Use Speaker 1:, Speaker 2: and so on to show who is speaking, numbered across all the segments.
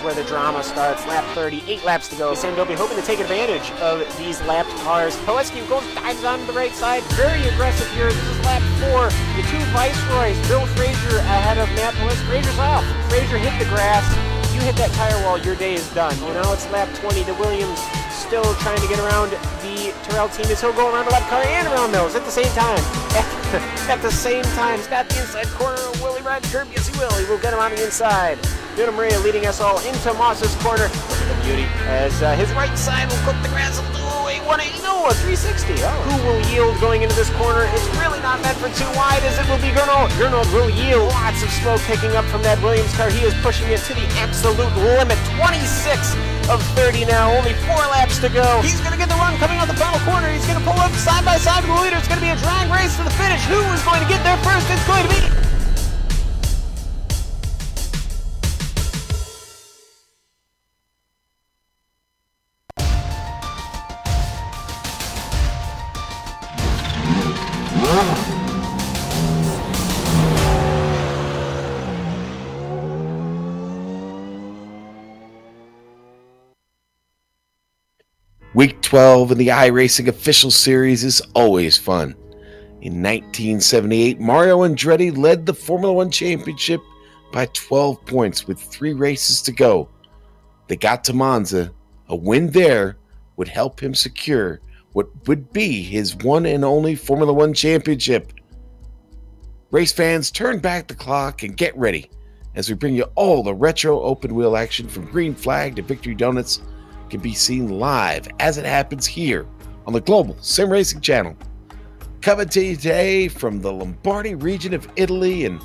Speaker 1: where the drama starts. Lap 30, 8 laps to go. Sandobi hoping to take advantage of these lapped cars. Poleski goes, dives on the right side. Very aggressive here. This is lap 4. The two Viceroys. Bill Frazier ahead of Matt Poleski. Frazier's off. Frazier hit the grass. You hit that tire wall, your day is done. You know, it's lap 20. The Williams still trying to get around the Terrell team as he'll go around the left car and around Mills at the same time. At the same time, he's got the inside corner. Will he ride the curb? Yes, he will. He will get him on the inside. Vito Maria leading us all into Moss's corner. Look at the beauty as his right side will cook the grass. Oh, a 180, no, a 360. Oh. Who will yield going into this corner? It's really not meant for too wide as it will be Gernot. Gernot will yield. Lots of smoke picking up from that Williams car. He is pushing it to the absolute limit. 26 of 30 now. Only 4 laps to go. He's going to get the run coming out the final corner. He's going to pull up side by side with the leader. It's going to be a drag race to the finish. Who is going to get there first? It's going to be...
Speaker 2: Week 12 in the iRacing official series is always fun. In 1978, Mario Andretti led the Formula One Championship by 12 points with 3 races to go. They got to Monza. A win there would help him secure what would be his one and only Formula One Championship. Race fans, turn back the clock and get ready as we bring you all the retro open wheel action from Green Flag to Victory Donuts can be seen live as it happens here on the Global SimRacing Channel. Coming to you today from the Lombardy region of Italy, and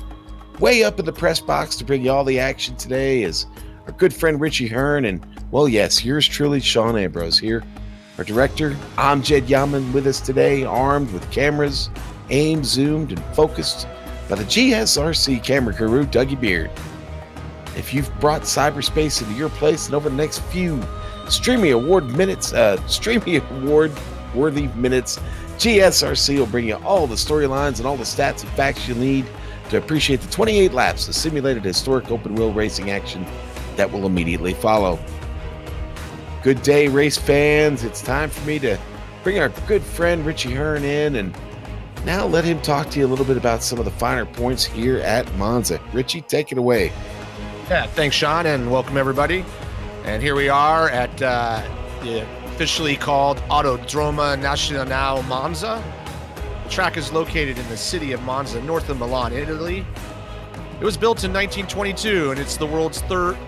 Speaker 2: way up in the press box to bring you all the action today is our good friend Richie Hearn, and well, yes, yours truly, Sean Ambrose here. Our director, Amjad Yaman, with us today, armed with cameras, aimed, zoomed, and focused by the GSRC camera guru, Dougie Beard. If you've brought cyberspace into your place, and over the next few streaming award worthy minutes, GSRC will bring you all the storylines and all the stats and facts you'll need to appreciate the 28 laps of simulated historic open wheel racing action that will immediately follow. Good day, race fans. It's time for me to bring our good friend Richie Hearn in, and now let him talk to you a little bit about some of the finer points here at Monza. Richie, take it away.
Speaker 3: Yeah, thanks, Sean, and welcome everybody. And here we are at the officially called Autodromo Nazionale Monza. The track is located in the city of Monza, north of Milan, Italy. It was built in 1922, and it's the world's third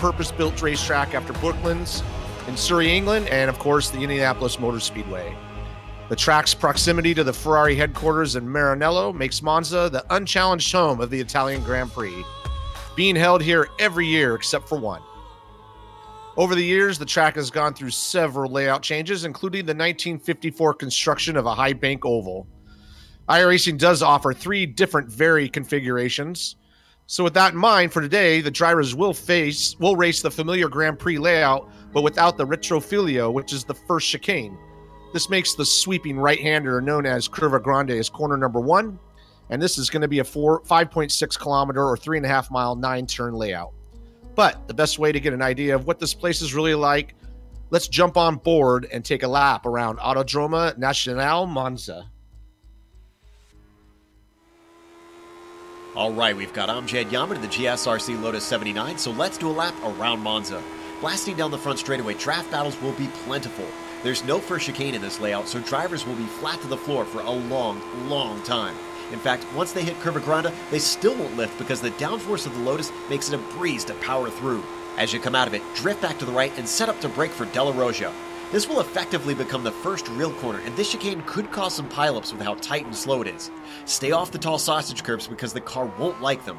Speaker 3: purpose-built racetrack after Brooklands in Surrey, England, and of course the Indianapolis Motor Speedway. The track's proximity to the Ferrari headquarters in Maranello makes Monza the unchallenged home of the Italian Grand Prix, being held here every year except for one. Over the years, the track has gone through several layout changes, including the 1954 construction of a high bank oval. iRacing does offer 3 different varied configurations. So with that in mind, for today, the drivers will race the familiar Grand Prix layout, but without the retrofilio, which is the first chicane. This makes the sweeping right-hander known as Curva Grande as corner number 1, and this is going to be a 5.6 kilometer or 3.5 mile 9-turn layout. But the best way to get an idea of what this place is really like, let's jump on board and take a lap around Autodromo Nazionale Monza.
Speaker 4: All right, we've got Amjad Yaman in the GSRC Lotus 79, so let's do a lap around Monza. Blasting down the front straightaway, draft battles will be plentiful. There's no first chicane in this layout, so drivers will be flat to the floor for a long, long time. In fact, once they hit Curva Grande, they still won't lift because the downforce of the Lotus makes it a breeze to power through. As you come out of it, drift back to the right and set up to brake for Della Rosa. This will effectively become the first real corner, and this chicane could cause some pileups with how tight and slow it is. Stay off the tall sausage curbs because the car won't like them.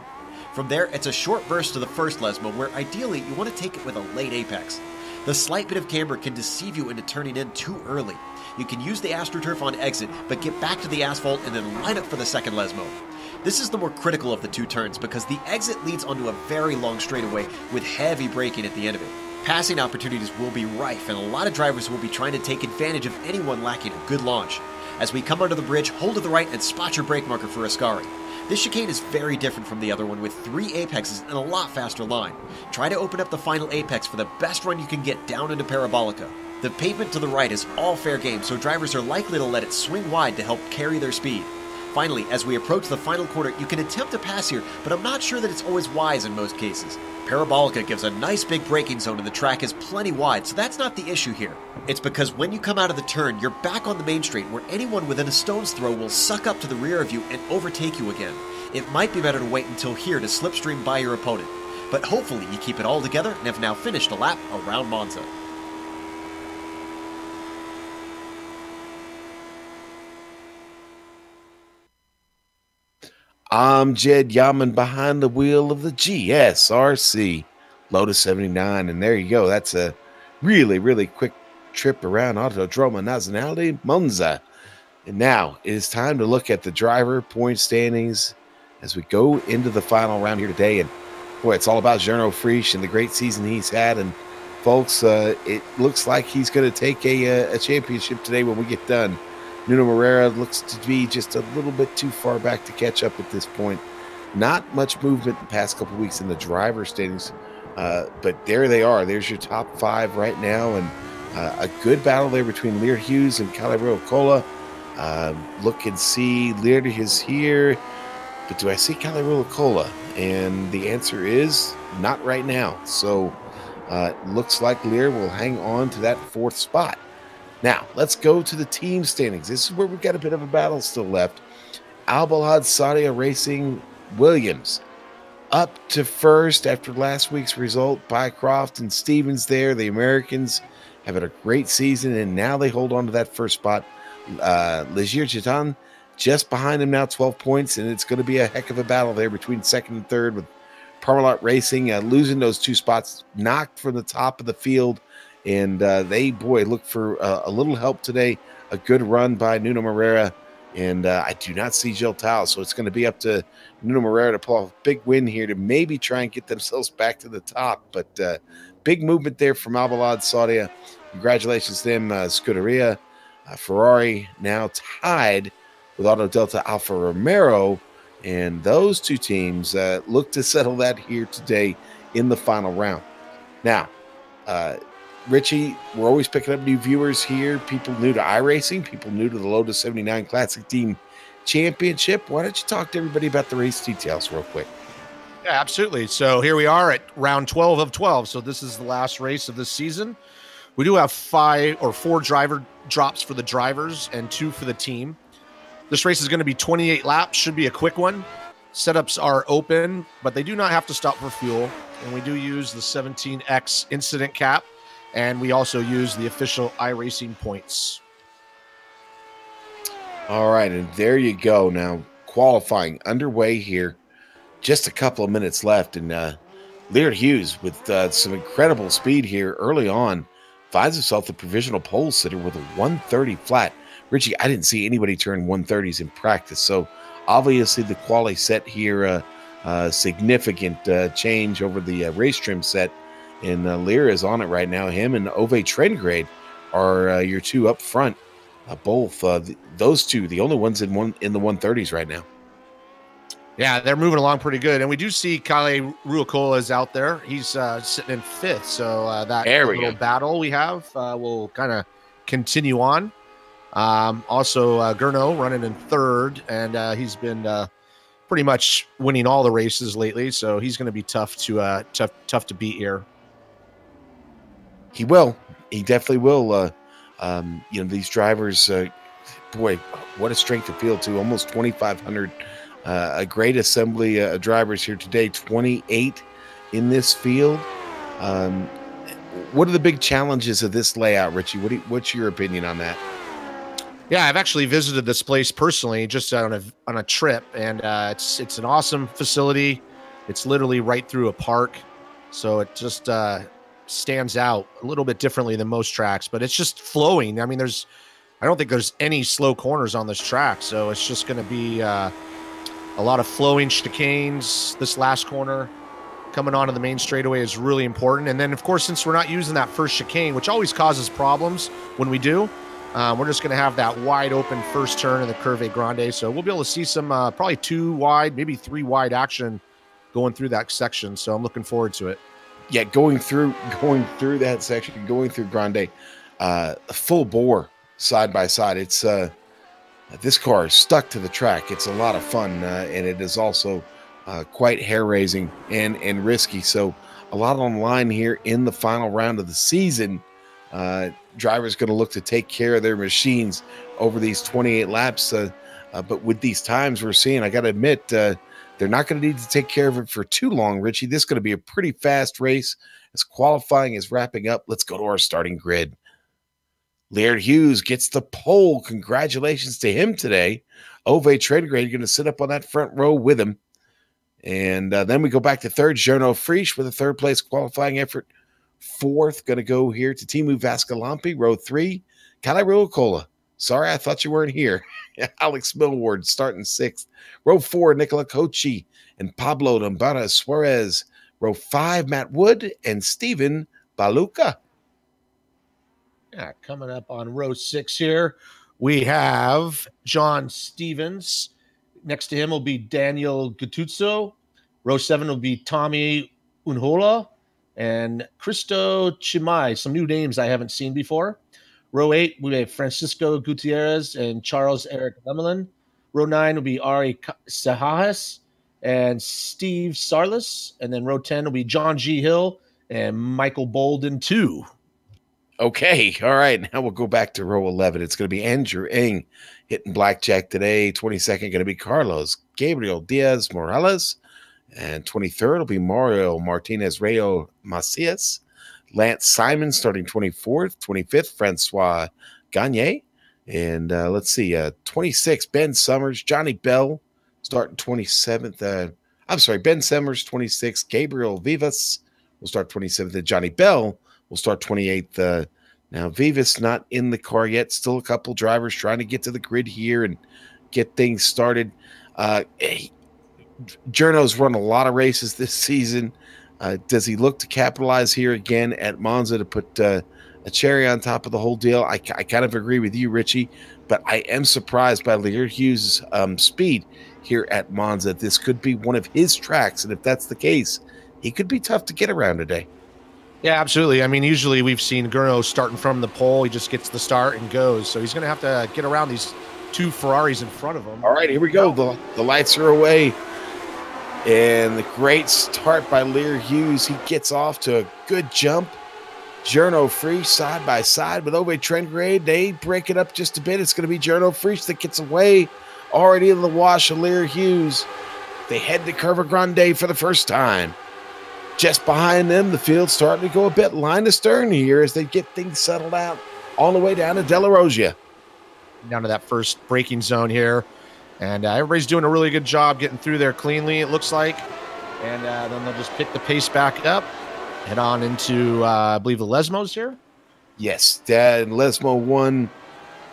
Speaker 4: From there, it's a short burst to the first Lesmo, where ideally you want to take it with a late apex. The slight bit of camber can deceive you into turning in too early. You can use the AstroTurf on exit, but get back to the asphalt and then line up for the second Lesmo. This is the more critical of the 2 turns because the exit leads onto a very long straightaway with heavy braking at the end of it. Passing opportunities will be rife, and a lot of drivers will be trying to take advantage of anyone lacking a good launch. As we come under the bridge, hold to the right and spot your brake marker for Ascari. This chicane is very different from the other one with 3 apexes and a lot faster line. Try to open up the final apex for the best run you can get down into Parabolica. The pavement to the right is all fair game, so drivers are likely to let it swing wide to help carry their speed. Finally, as we approach the final corner, you can attempt a pass here, but I'm not sure that it's always wise in most cases. Parabolica gives a nice big braking zone and the track is plenty wide, so that's not the issue here. It's because when you come out of the turn, you're back on the main straight where anyone within a stone's throw will suck up to the rear of you and overtake you again. It might be better to wait until here to slipstream by your opponent. But hopefully you keep it all together and have now finished a lap around Monza.
Speaker 2: I'm Jed Yaman behind the wheel of the GSRC Lotus 79. And there you go. That's a really, really quick trip around Autodromo Nazionale Monza. And now it is time to look at the driver point standings as we go into the final round here today. And boy, it's all about Gernot Frisch and the great season he's had. And folks, it looks like he's going to take a championship today when we get done. Nuno Moreira looks to be just a little bit too far back to catch up at this point. Not much movement the past couple weeks in the driver standings, but there they are. There's your top 5 right now, and a good battle there between Lear Hughes and Calabro Cola. Look and see, Lear is here, but do I see Calabro Cola? And the answer is not right now. So looks like Lear will hang on to that 4th spot. Now, let's go to the team standings. This is where we've got a bit of a battle still left. Albalade Saudia Racing Williams up to first after last week's result. Bycroft and Stevens there. The Americans have had a great season, and now they hold on to that first spot. Legier Chitan just behind him now, 12 points, and it's going to be a heck of a battle there between second and third with Parmalat Racing losing those 2 spots, knocked from the top of the field. And they, boy, look for a little help today. A good run by Nuno Moreira. And I do not see Gil Tao. So it's going to be up to Nuno Moreira to pull off a big win here to maybe try and get themselves back to the top. But big movement there from Albalade Saudia. Congratulations to them. Scuderia. Ferrari now tied with Auto Delta Alfa Romero. And those 2 teams look to settle that here today in the final round. Now, Richie, we're always picking up new viewers here, people new to iRacing, people new to the Lotus 79 Classic Team Championship. Why don't you talk to everybody about the race details real quick?
Speaker 3: Yeah, absolutely. So here we are at round 12 of 12. So this is the last race of this season. We do have 4 driver drops for the drivers and 2 for the team. This race is going to be 28 laps, should be a quick one. Setups are open, but they do not have to stop for fuel. And we do use the 17X incident cap. And we also use the official iRacing points.
Speaker 2: All right, and there you go. Now, qualifying underway here. Just a couple of minutes left. And Lear Hughes, with some incredible speed here early on, finds himself the provisional pole sitter with a 130 flat. Richie, I didn't see anybody turn 130s in practice. So, obviously, the quali set here, significant change over the race trim set. And Lear is on it right now. Him and Ove Trengrade are your 2 up front. Both those 2, the only ones in the 130s right now.
Speaker 3: Yeah, they're moving along pretty good. And we do see Kale Ruocola is out there. He's sitting in 5th. So that little battle we have will kind of continue on. Also, Gernot running in 3rd. And he's been pretty much winning all the races lately. So he's going to be tough to beat here.
Speaker 2: He will. He definitely will. These drivers, boy, what a strength of field, too. Almost 2,500. A great assembly of drivers here today. 28 in this field. What are the big challenges of this layout, Richie? What's your opinion on that?
Speaker 3: Yeah, I've actually visited this place personally, just on a trip, and it's an awesome facility. It's literally right through a park, so it just stands out a little bit differently than most tracks, but it's just flowing. I mean, I don't think there's any slow corners on this track, so it's just going to be a lot of flowing chicanes. This last corner coming onto the main straightaway is really important. And then, of course, since we're not using that first chicane, which always causes problems when we do, We're just going to have that wide open first turn in the Curve Grande. So we'll be able to see some probably 2 wide, maybe 3 wide action going through that section. So I'm looking forward to it.
Speaker 2: Yeah, going through that section, going through Grande, full bore side by side. It's this car is stuck to the track. It's a lot of fun, and it is also quite hair-raising and risky. So a lot on the line here in the final round of the season. Drivers going to look to take care of their machines over these 28 laps. But with these times we're seeing, I got to admit, they're not going to need to take care of it for too long, Richie. This is going to be a pretty fast race as qualifying is wrapping up. Let's go to our starting grid. Laird Hughes gets the pole. Congratulations to him today. Ove Tredegrade going to sit up on that front row with him. And then we go back to third. Jerno Frisch with a third-place qualifying effort. Fourth, going to go here to Timu Vascalampi, row 3. Kyle Ruocola. Sorry, I thought you weren't here. Alex Millward starting 6th. Row 4, Nicola Cochi and Pablo Lombara Suarez. Row 5, Matt Wood and Steven Baluka.
Speaker 3: Yeah, coming up on row 6 here, we have John Stevens. Next to him will be Daniel Gattuso. Row 7 will be Tommy Unhola and Cristo Chimay. Some new names I haven't seen before. Row 8, we have Francisco Gutierrez and Charles Eric Lemelin. Row 9 will be Ari Sahajas and Steve Sarlis. And then row 10 will be John G. Hill and Michael Bolden, too.
Speaker 2: Okay, all right. Now we'll go back to row 11. It's going to be Andrew Ng hitting blackjack today. 22nd going to be Carlos Gabriel Diaz Morales. And 23rd will be Mario Martinez Rayo Macias. Lance Simon starting 24th. 25th, Francois Gagne. And let's see, 26th, Ben Summers. Johnny Bell starting 27th. Ben Summers, 26th. Gabriel Vivas will start 27th. And Johnny Bell will start 28th. Now, Vivas not in the car yet. Still a couple drivers trying to get to the grid here and get things started. Journo's run a lot of races this season. Does he look to capitalize here again at Monza to put a cherry on top of the whole deal? I kind of agree with you, Richie, but I am surprised by Laird Hughes' speed here at Monza. This could be one of his tracks, and if that's the case, he could be tough to get around today.
Speaker 3: Yeah, absolutely. I mean, usually we've seen Gurno starting from the pole. He just gets the start and goes. So he's going to have to get around these 2 Ferraris in front of him.
Speaker 2: All right, here we go. The lights are away. And the great start by Laird Hughes. He gets off to a good jump. Jerno Frisch side by side with Ove Trengrade. They break it up just a bit. It's going to be Jerno Frisch that gets away. Already in the wash of Laird Hughes. They head to Curva Grande for the first time. Just behind them, the field's starting to go a bit line to stern here as they get things settled out all the way down to Della Rosia.
Speaker 3: Down to that first braking zone here. And everybody's doing a really good job getting through there cleanly, it looks like. And then they'll just pick the pace back up, head on into, I believe, the Lesmos here.
Speaker 2: Yes, Lesmo 1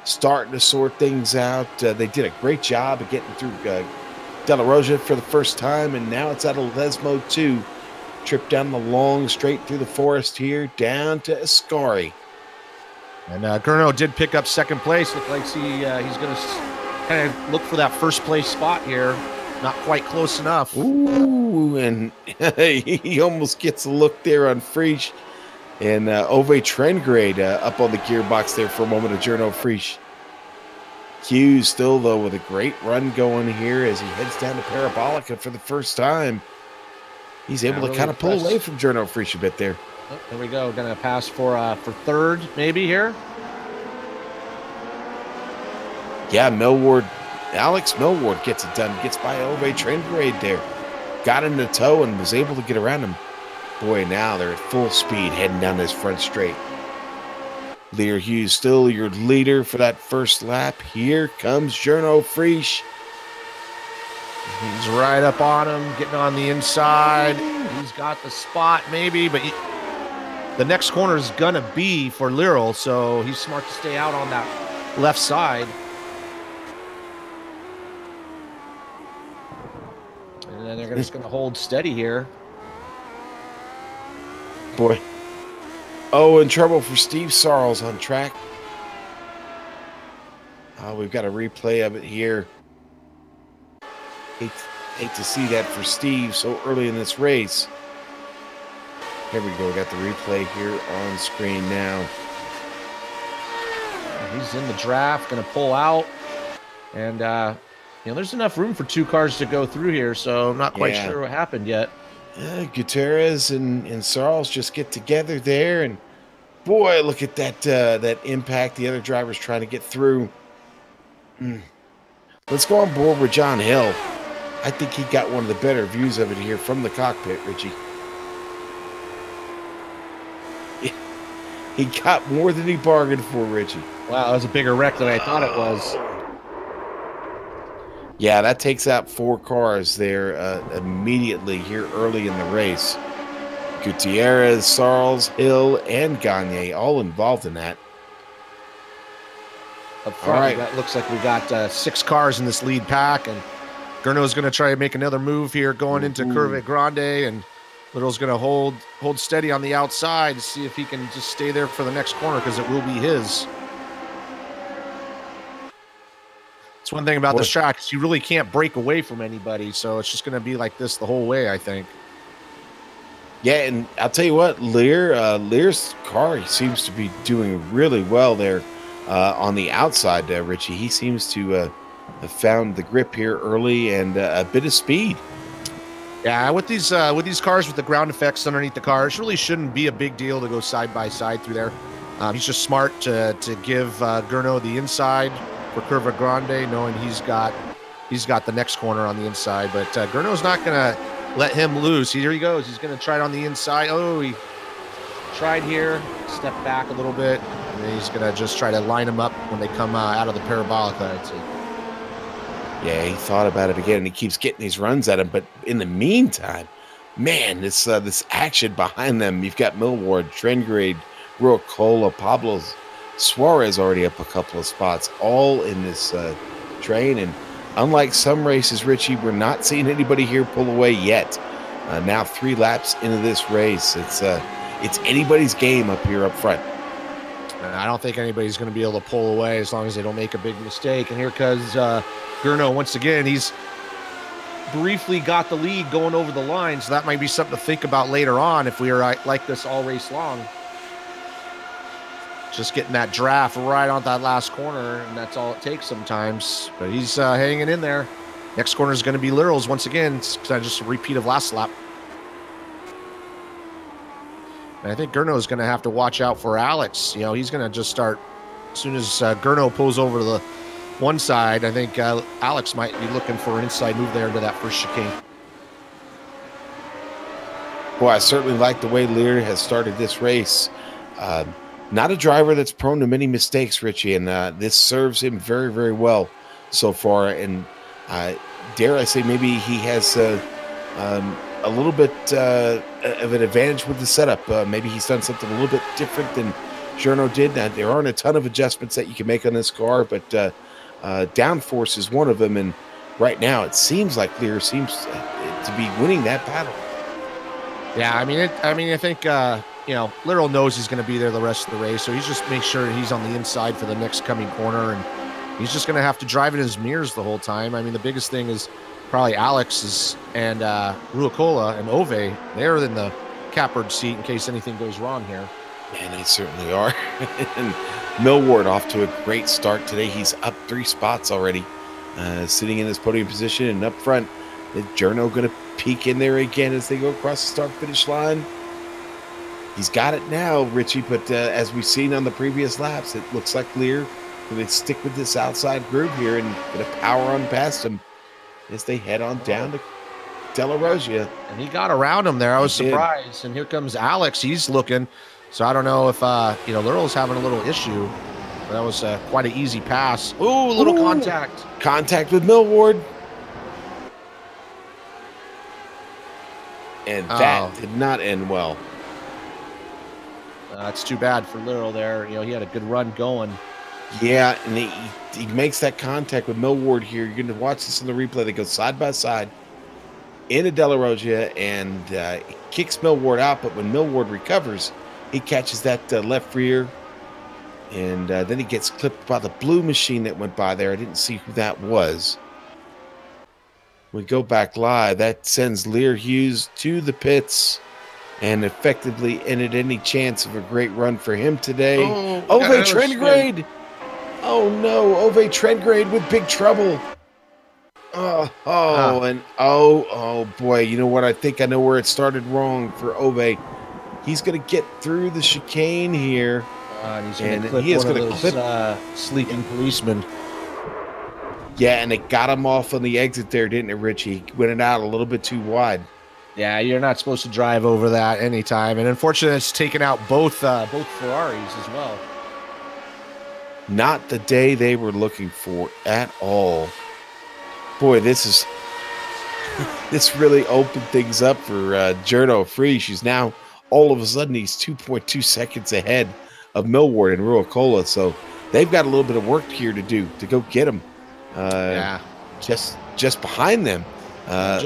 Speaker 2: starting to sort things out. They did a great job of getting through Della Rosia for the first time, and now it's out of Lesmo 2. Trip down the long straight through the forest here, down to Ascari.
Speaker 3: And Gurno did pick up second place. Looks like he's going to kind of look for that first place spot here. Not quite close enough.
Speaker 2: Ooh, and he almost gets a look there on Frisch. And Ove Trengrade up on the gearbox there for a moment of Jerno Frisch. Hughes still, though, with a great run going here as he heads down to Parabolica for the first time. He's able to kind of pull away from Jerno Frisch a bit there.
Speaker 3: Oh, there we go. Going to pass for third, maybe here.
Speaker 2: Yeah, Alex Millward gets it done. Gets by Ove Trengrade there. Got him to tow and was able to get around him. Boy, now they're at full speed heading down this front straight. Laird Hughes still your leader for that first lap. Here comes Jerno Frisch.
Speaker 3: He's right up on him, getting on the inside. He's got the spot maybe, but the next corner is going to be for Liril, so he's smart to stay out on that left side. And then they're just going to hold steady here.
Speaker 2: Boy. Oh, in trouble for Steve Sarles on track. We've got a replay of it here. Hate to see that for Steve so early in this race. Here we go. We got the replay here on screen now.
Speaker 3: He's in the draft, going to pull out. And, there's enough room for 2 cars to go through here, so I'm not quite sure what happened yet.
Speaker 2: Gutierrez and Sarles just get together there, and boy, look at that impact. The other driver's trying to get through. Let's go on board with John Hill. I think he got one of the better views of it here from the cockpit, Richie. He got more than he bargained for, Richie.
Speaker 3: Wow, that was a bigger wreck than I thought it was.
Speaker 2: Yeah, that takes out 4 cars there immediately here early in the race. Gutierrez, Sarles, Hill, and Gagne all involved in that.
Speaker 3: Up front, that looks like we got 6 cars in this lead pack, and Gurnow's going to try to make another move here going into Curve Grande, and Little's going to hold steady on the outside to see if he can just stay there for the next corner, because it will be his. It's one thing about this track is you really can't break away from anybody, so it's just going to be like this the whole way, I think.
Speaker 2: Yeah, and I'll tell you what, Lear's car seems to be doing really well there on the outside, Richie. He seems to have found the grip here early and a bit of speed.
Speaker 3: Yeah, with these cars with the ground effects underneath the car, it really shouldn't be a big deal to go side by side through there. He's just smart to give Gurnow the inside for Curva Grande, knowing he's got the next corner on the inside. But Gurnow's not going to let him loose. Here he goes. He's going to try it on the inside. Oh, he tried here, step back a little bit, and then he's going to just try to line him up when they come out of the parabolic, I'd say.
Speaker 2: Yeah, he thought about it again, and he keeps getting these runs at him. But in the meantime, man, this action behind them, you've got Millward, Trengrade, Ruicola, Pablo Suarez already up a couple of spots, all in this train. And unlike some races, Richie, we're not seeing anybody here pull away yet. Now 3 laps into this race, it's anybody's game up here up front.
Speaker 3: I don't think anybody's going to be able to pull away as long as they don't make a big mistake. And here comes Gurnow once again. He's briefly got the lead going over the line, so that might be something to think about later on if we are like this all race long. Just getting that draft right on that last corner, and that's all it takes sometimes. But he's hanging in there. Next corner is going to be Little's once again. It's just a repeat of last lap. And I think Gurnow is going to have to watch out for Alex. He's going to just start as soon as Gurnow pulls over to the one side. I think Alex might be looking for an inside move there into that first chicane.
Speaker 2: Boy, I certainly like the way Lear has started this race. Not a driver that's prone to many mistakes, Richie, and this serves him very, very well so far. And dare I say, maybe he has a little bit of an advantage with the setup. Maybe he's done something a little bit different than Gurnow did. There aren't a ton of adjustments that you can make on this car, but downforce is one of them. And right now, it seems like Lear seems to be winning that battle.
Speaker 3: Yeah, I think Little knows he's going to be there the rest of the race, so he's just make sure he's on the inside for the next coming corner, and he's just going to have to drive in his mirrors the whole time. I mean, the biggest thing is probably Alex's and Ruicola and Ove. They're in the catbird seat in case anything goes wrong here.
Speaker 2: Man, they certainly are. And Millward off to a great start today. He's up 3 spots already, sitting in his podium position, and up front, is Gurnow going to peek in there again as they go across the start-finish line? He's got it now, Richie, but as we've seen on the previous laps, it looks like Lear going to stick with this outside group here and going to power on past him as they head on down to Della Rosia.
Speaker 3: And he got around him there. I was surprised. And here comes Alex. He's looking. So I don't know if, Little's having a little issue. But that was quite an easy pass. Ooh, a little contact.
Speaker 2: Contact with Millward. And that did not end well.
Speaker 3: That's too bad for Little there. He had a good run going.
Speaker 2: Yeah, and he makes that contact with Millward here. You're going to watch this in the replay. They go side by side into Della Rosia and kicks Millward out. But when Millward recovers, he catches that left rear And then he gets clipped by the blue machine that went by there. I didn't see who that was. We go back live. That sends Lear Hughes to the pits and effectively ended any chance of a great run for him today. Ove Trengrade! Oh no, Ove Trengrade with big trouble. Oh boy, you know what? I think I know where it started wrong for Ove. He's going to get through the chicane here.
Speaker 3: And he's going to clip sleeping policemen.
Speaker 2: Yeah, and it got him off on the exit there, didn't it, Rich? He went it out a little bit too wide.
Speaker 3: Yeah, you're not supposed to drive over that anytime. And unfortunately, it's taken out both Ferraris as well.
Speaker 2: Not the day they were looking for at all. Boy, this really opened things up for Gerdo Prix. She's now, all of a sudden, he's 2.2 seconds ahead of Millward and Ruicola. So they've got a little bit of work here to do to go get him. Just behind them,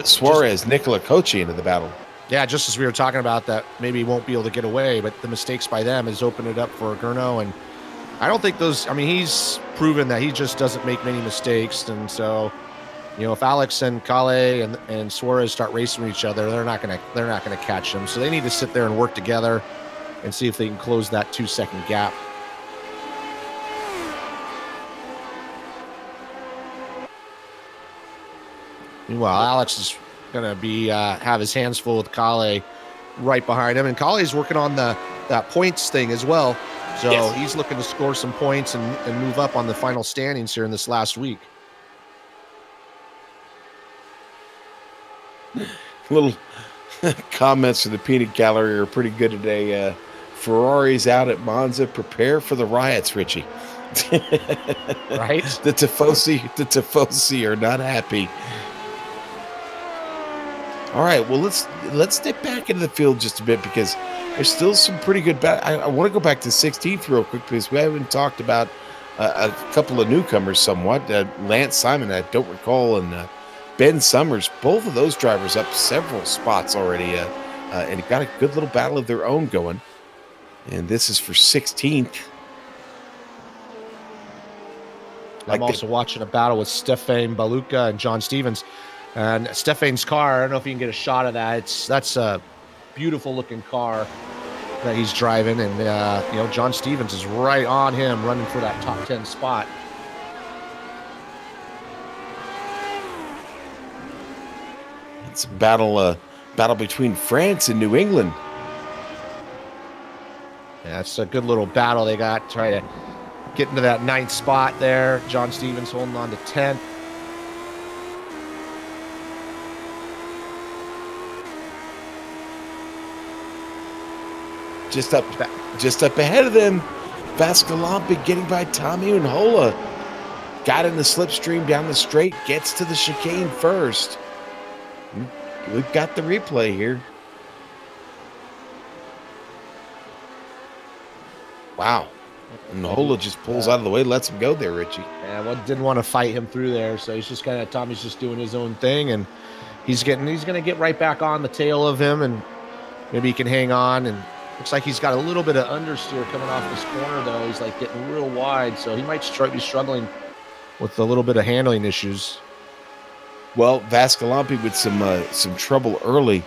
Speaker 2: Suarez, Nicola Cocci into the battle.
Speaker 3: Yeah, just as we were talking about that, maybe he won't be able to get away, but the mistakes by them has opened it up for Gurno. And I don't think he's proven that he just doesn't make many mistakes. And so, if Alex and Kale and Suarez start racing with each other, they're not gonna catch them. So they need to sit there and work together and see if they can close that 2-second gap. Meanwhile, Alex is going to be have his hands full with Kale right behind him. And Kale's working on that points thing as well. So He's looking to score some points and move up on the final standings here in this last week.
Speaker 2: Little comments from the peanut gallery are pretty good today. Ferrari's out at Monza. Prepare for the riots, Richie.
Speaker 3: Right?
Speaker 2: The Tifosi are not happy. All right, well, let's dip back into the field just a bit because there's still some pretty good I want to go back to 16th real quick because we haven't talked about a couple of newcomers somewhat. Lance Simon, I don't recall, and Ben Summers, both of those drivers up several spots already and got a good little battle of their own going. And this is for 16th.
Speaker 3: I'm also watching a battle with Stefan Baluka and John Stevens. And Stefan's car, I don't know if you can get a shot of that. That's a beautiful looking car that he's driving. And, John Stevens is right on him running for that top 10 spot.
Speaker 2: It's a battle between France and New England.
Speaker 3: Yeah, it's a good little battle they got. Try to get into that 9th spot there. John Stevens holding on to 10th.
Speaker 2: Just up ahead of them, Vascalampi getting by Tommy Unhola. Got in the slipstream down the straight, gets to the chicane first. We've got the replay here. Wow. Unhola just pulls out of the way, lets him go there, Richie.
Speaker 3: Yeah, well, didn't want to fight him through there, so he's just Tommy's just doing his own thing, and he's going to get right back on the tail of him, and maybe he can hang on. And looks like he's got a little bit of understeer coming off this corner, though. He's getting real wide, so he might be struggling with a little bit of handling issues.
Speaker 2: Well, Vascalampi with some trouble early,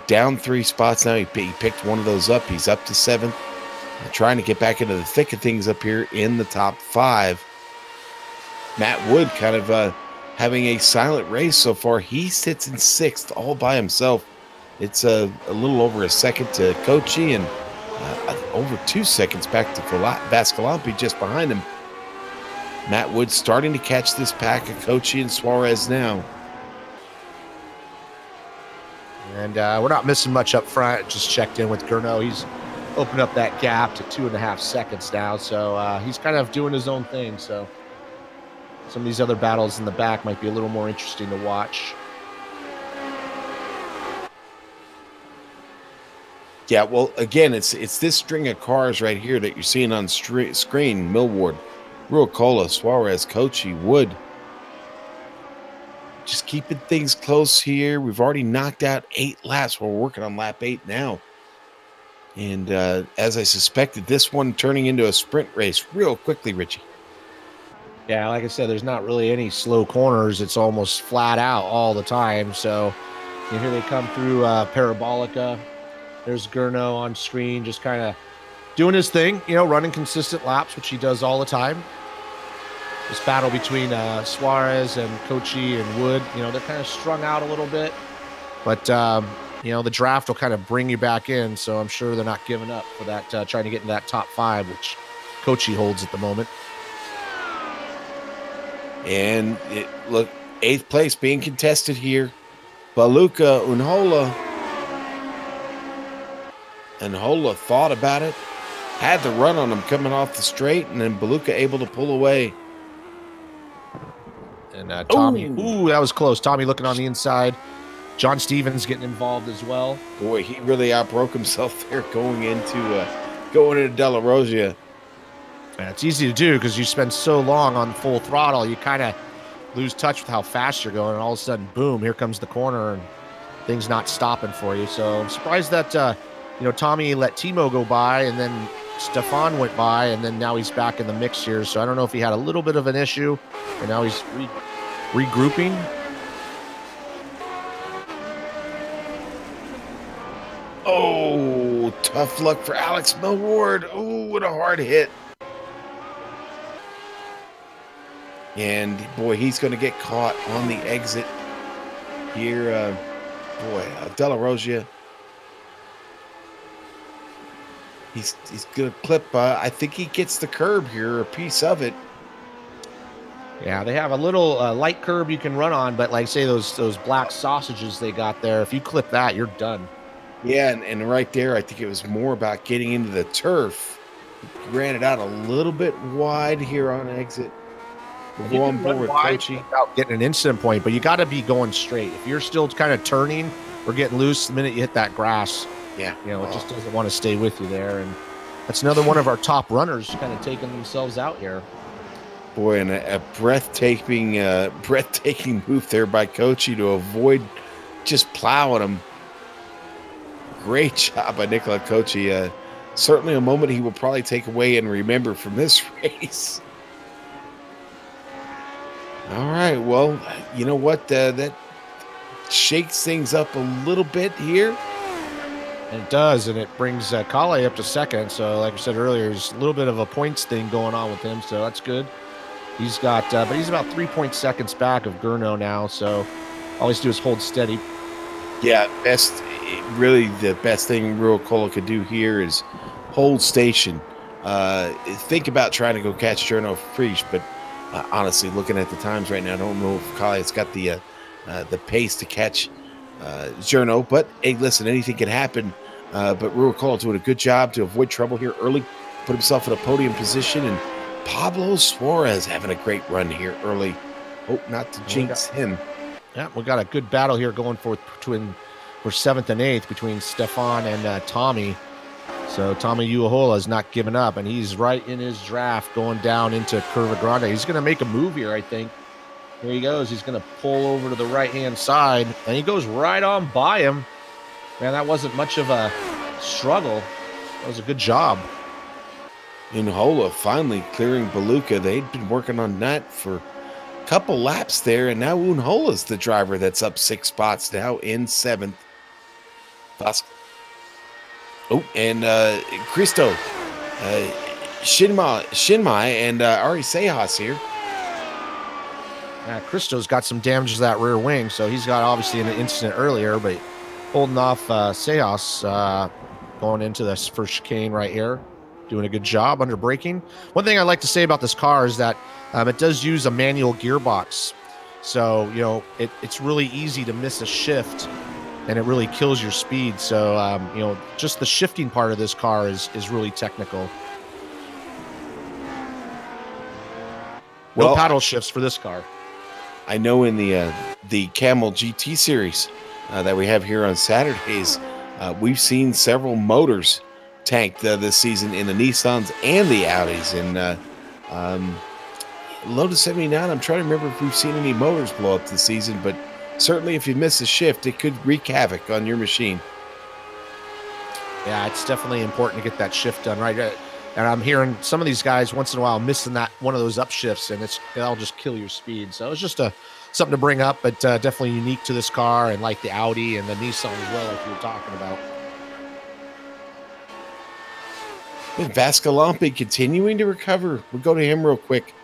Speaker 2: down 3 spots now. He picked one of those up. He's up to 7th, trying to get back into the thick of things up here in the top 5. Matt Wood kind of having a silent race so far. He sits in 6th all by himself. It's a little over a second to Cocci and over 2 seconds back to Vascalampi just behind him. Matt Wood starting to catch this pack of Cocci and Suarez now.
Speaker 3: And we're not missing much up front. Just checked in with Gurno. He's opened up that gap to 2.5 seconds now. So he's kind of doing his own thing. So some of these other battles in the back might be a little more interesting to watch.
Speaker 2: Yeah, well, again, it's this string of cars right here that you're seeing on screen. Millward, Ruicola, Suarez, Cocci, Wood. Just keeping things close here. We've already knocked out 8 laps. We're working on lap 8 now. And as I suspected, this one turning into a sprint race real quickly, Richie.
Speaker 3: Yeah, like I said, there's not really any slow corners. It's almost flat out all the time. So here they come through Parabolica. There's Gurno on screen, just kind of doing his thing, running consistent laps, which he does all the time. This battle between Suarez and Kochi and Wood, they're kind of strung out a little bit. But, the draft will kind of bring you back in. So I'm sure they're not giving up for that, trying to get in that top 5, which Kochi holds at the moment.
Speaker 2: And look, 8th place being contested here. Baluka Unhola. Unhola thought about it, had the run on him coming off the straight, and then Baluka able to pull away.
Speaker 3: And Tommy, ooh, that was close. Tommy looking on the inside. John Stevens getting involved as well.
Speaker 2: Boy, he really outbroke himself there going into De La Rosa.
Speaker 3: Yeah, it's easy to do because you spend so long on full throttle, you kind of lose touch with how fast you're going, and all of a sudden, boom, here comes the corner, and things not stopping for you. So I'm surprised that Tommy let Timo go by, and then Stefan went by, and then now he's back in the mix here. So I don't know if he had a little bit of an issue, and now he's regrouping.
Speaker 2: Oh, tough luck for Alex Millward. Oh, what a hard hit. And, boy, he's going to get caught on the exit here. De La Rosa. He's going to clip. I think he gets the curb here, a piece of it.
Speaker 3: Yeah, they have a little light curb you can run on, but like say those black sausages they got there, if you clip that, you're done.
Speaker 2: Yeah, and right there, I think it was more about getting into the turf. He ran it out a little bit wide here on exit. We'll go on board with Kochi.
Speaker 3: Without getting an incident point, but you got to be going straight. If you're still kind of turning or getting loose the minute you hit that grass,
Speaker 2: yeah,
Speaker 3: it just doesn't want to stay with you there. And that's another one of our top runners kind of taking themselves out here.
Speaker 2: Boy, and a breathtaking move there by Kochi to avoid just plowing him. Great job by Nicola Kochi. Certainly a moment he will probably take away and remember from this race. All right, well, you know what? That shakes things up a little bit here.
Speaker 3: And it does, and it brings Kale up to second. So, like I said earlier, there's a little bit of a points thing going on with him, so that's good. He's got, but he's about 3 seconds back of Gurno now, so all he's do is hold steady.
Speaker 2: Yeah, really the best thing Ruokola could do here is hold station. Think about trying to go catch Gurno Prix, but honestly, looking at the times right now, I don't know if Kale's got the pace to catch Gurno. But hey, listen, anything can happen. But Ruokola doing a good job to avoid trouble here early, put himself in a podium position, and Pablo Suarez having a great run here early. Hope not to jinx him.
Speaker 3: Yeah, we got a good battle here going for 7th and 8th between Stefan and Tommy. So Tommy Uehola is not giving up, and he's right in his draft going down into Curva Grande. He's going to make a move here, I think. Here he goes. He's going to pull over to the right-hand side, and he goes right on by him. Man, that wasn't much of a struggle. That was a good job.
Speaker 2: Uehola finally clearing Baluka. They'd been working on that for a couple laps there, and now Uehola's the driver that's up 6 spots now in 7th. Oh, and Cristo, Shinmai, and Ari Sejas here.
Speaker 3: Cristo's got some damage to that rear wing, so he's got obviously an incident earlier, but holding off Sejas going into this first chicane right here. Doing a good job under braking. One thing I'd like to say about this car is that it does use a manual gearbox. So, it's really easy to miss a shift, and it really kills your speed. So, just the shifting part of this car is really technical. No paddle shifts for this car.
Speaker 2: I know in the Camel GT series that we have here on Saturdays, we've seen several motors tanked this season in the Nissans and the Audis. And Lotus 79, I'm trying to remember if we've seen any motors blow up this season, but certainly if you miss a shift, it could wreak havoc on your machine.
Speaker 3: Yeah, it's definitely important to get that shift done right. And I'm hearing some of these guys once in a while missing that one of those upshifts, and it'll just kill your speed. So it's just something to bring up, but definitely unique to this car, and like the Audi and the Nissan as well, like you were talking about.
Speaker 2: And Vascalampi continuing to recover. We'll go to him real quick.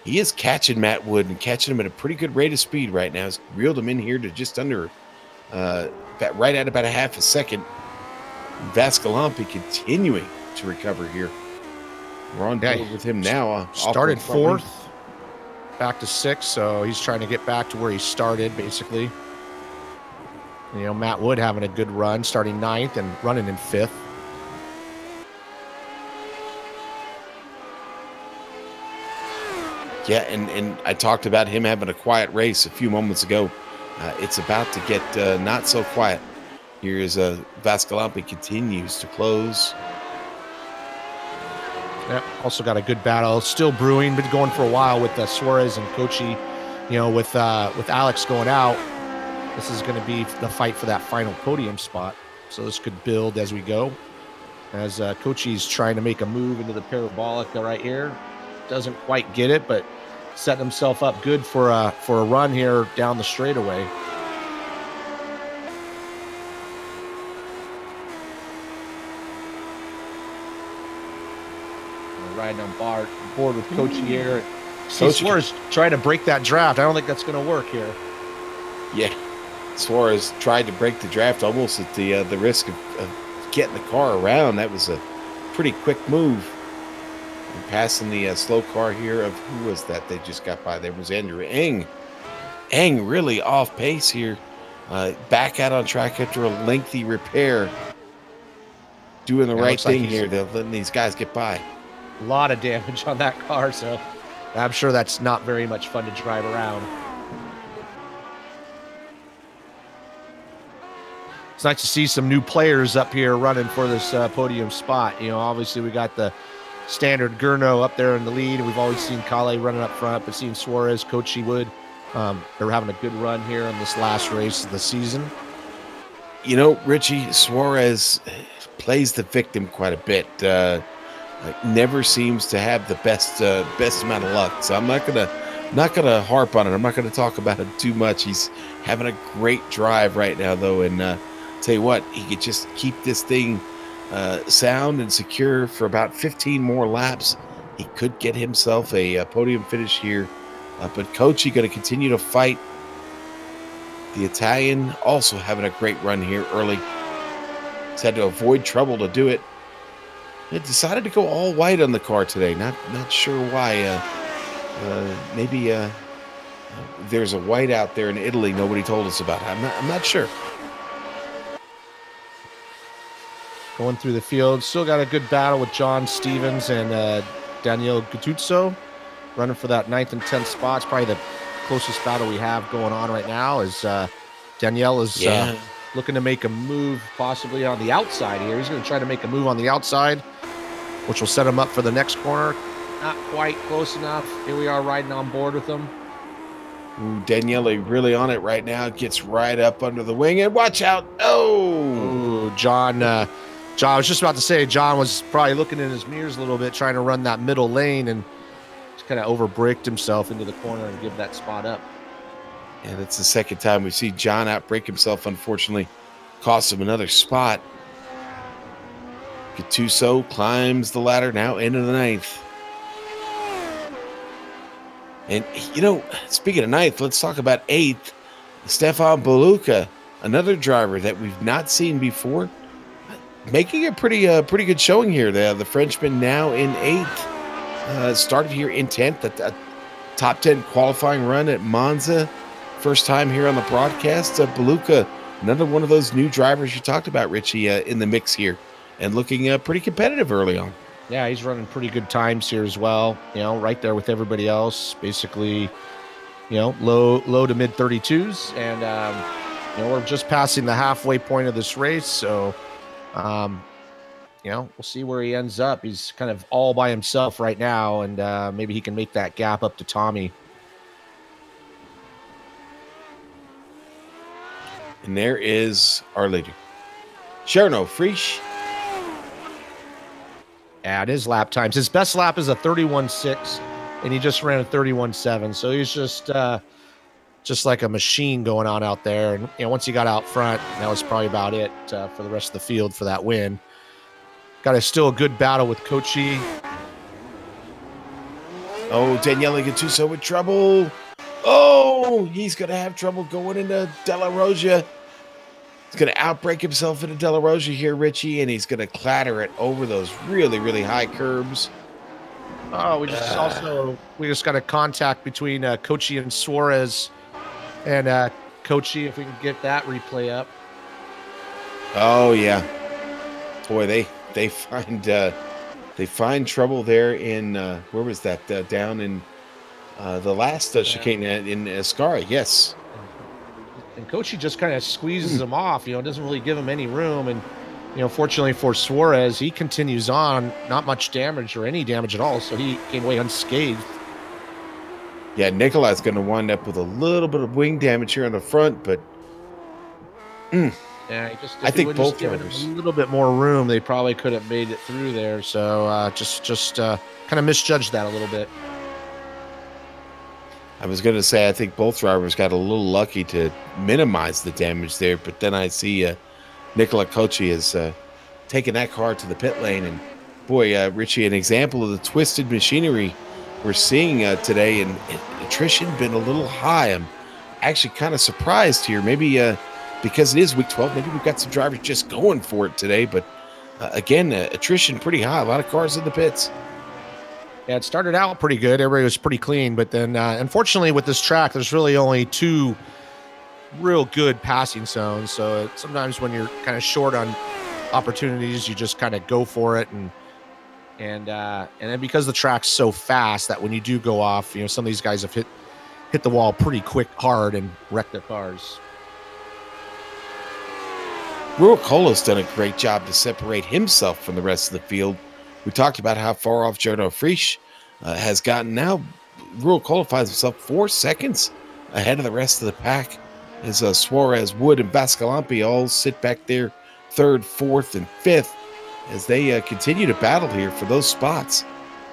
Speaker 2: He is catching Matt Wood and catching him at a pretty good rate of speed right now. He's reeled him in here to just under, right at about a half a second. Vascalampi continuing to recover here. We're on board with him now.
Speaker 3: Started 4th, back to 6th, so he's trying to get back to where he started, basically. You know, Matt Wood having a good run, starting 9th and running in 5th.
Speaker 2: Yeah, and I talked about him having a quiet race a few moments ago. It's about to get not so quiet. Here is Vascalampi continues to close.
Speaker 3: Yeah, also got a good battle. Still brewing, been going for a while with Suarez and Kochi. You know, with Alex going out, this is going to be the fight for that final podium spot. So this could build as we go. As Kochi's trying to make a move into the parabolic right here. Doesn't quite get it, but setting himself up good for a run here down the straightaway. Riding on board with Coach here. Suarez trying to break that draft. I don't think that's going to work here.
Speaker 2: Yeah, Suarez tried to break the draft almost at the risk of getting the car around. That was a pretty quick move. And passing the slow car here of who was that they just got by? There was Andrew Eng. Eng really off pace here. Back out on track after a lengthy repair. Doing the right thing here. They're letting these guys get by.
Speaker 3: A lot of damage on that car, so I'm sure that's not very much fun to drive around. It's nice to see some new players up here running for this podium spot. You know, obviously we got the standard Gurno up there in the lead, and we've always seen Kale running up front, but seeing Suarez, Kochi Wood, they're having a good run here in this last race of the season.
Speaker 2: You know, Richie, Suarez plays the victim quite a bit. Never seems to have the best amount of luck. So I'm not gonna harp on it. I'm not gonna talk about it too much. He's having a great drive right now, though, and tell you what, he could just keep this thing sound and secure for about 15 more laps. He could get himself a podium finish here. But Kochi going to continue to fight. The Italian also having a great run here early. He's had to avoid trouble to do it. He decided to go all white on the car today. Not sure why. Maybe there's a white out there in Italy nobody told us about. I'm not sure.
Speaker 3: Going through the field, still got a good battle with John Stevens and Daniel Gutuzzo, running for that 9th and 10th spots. Probably the closest battle we have going on right now is Danielle is looking to make a move possibly on the outside here. He's going to try to make a move on the outside, which will set him up for the next corner. Not quite close enough. Here we are riding on board with him.
Speaker 2: Ooh, Daniele really on it right now. Gets right up under the wing, and watch out. Oh!
Speaker 3: Ooh, John, I was just about to say, John was probably looking in his mirrors a little bit, trying to run that middle lane, and just kind of over-braked himself into the corner and give that spot up.
Speaker 2: Yeah, that's the second time we see John outbrake himself, unfortunately. Cost him another spot. Gattuso climbs the ladder now into the 9th. And, you know, speaking of 9th, let's talk about 8th. Stefan Beluca, another driver that we've not seen before, making a pretty good showing here. The Frenchman now in 8th. Started here in 10th, a top 10 qualifying run at Monza. First time here on the broadcast. Beluca, another one of those new drivers you talked about, Richie, in the mix here. And looking pretty competitive early on.
Speaker 3: Yeah, he's running pretty good times here as well. You know, right there with everybody else. Basically, you know, low to mid 32s. And, you know, we're just passing the halfway point of this race. So, you know, we'll see where he ends up. He's kind of all by himself right now. And maybe he can make that gap up to Tommy.
Speaker 2: And there is our leader, Cherno Frisch.
Speaker 3: at his lap times. His best lap is a 31.6, and he just ran a 31.7. So he's just like a machine going on out there. And once he got out front, that was probably about it for the rest of the field for that win. Got still a good battle with Kochi.
Speaker 2: Oh, Daniele Gattuso with trouble. Oh, he's going to have trouble going into Della Rosa. He's going to outbrake himself into Della Rosa here, Richie, and he's going to clatter it over those really, really high curbs.
Speaker 3: Oh, we just got a contact between Kochi and Suarez. And Kochi, if we can get that replay up.
Speaker 2: Oh, yeah. Boy, they find trouble there in where was that? Down in the last chicane in Ascari. Yes.
Speaker 3: And Kochi just kind of squeezes him off. Doesn't really give him any room. And fortunately for Suarez, he continues on. Not much damage or any damage at all, so he came away unscathed.
Speaker 2: Yeah, Nikolai's going to wind up with a little bit of wing damage here on the front, but
Speaker 3: yeah,
Speaker 2: I think both drivers
Speaker 3: a little bit more room, they probably could have made it through there. So just kind of misjudged that a little bit.
Speaker 2: I was going to say I think both drivers got a little lucky to minimize the damage there, but then I see Nicola Kochi is taking that car to the pit lane, and boy, Richie, an example of the twisted machinery we're seeing today, and attrition been a little high. I'm actually kind of surprised here. Maybe because it is week 12, maybe we've got some drivers just going for it today. But again, attrition pretty high. A lot of cars in the pits.
Speaker 3: Yeah, it started out pretty good. Everybody was pretty clean. But then, unfortunately, with this track, there's really only 2 real good passing zones. So sometimes when you're kind of short on opportunities, you just kind of go for it. And then because the track's so fast that when you do go off, some of these guys have hit the wall pretty quick, hard, and wrecked their cars.
Speaker 2: Ruocolo's done a great job to separate himself from the rest of the field. We talked about how far off Jono Frisch has gotten. Now Ruocolo finds himself 4 seconds ahead of the rest of the pack as Suarez, Wood, and Bascalampi all sit back there 3rd, 4th, and 5th. As they continue to battle here for those spots.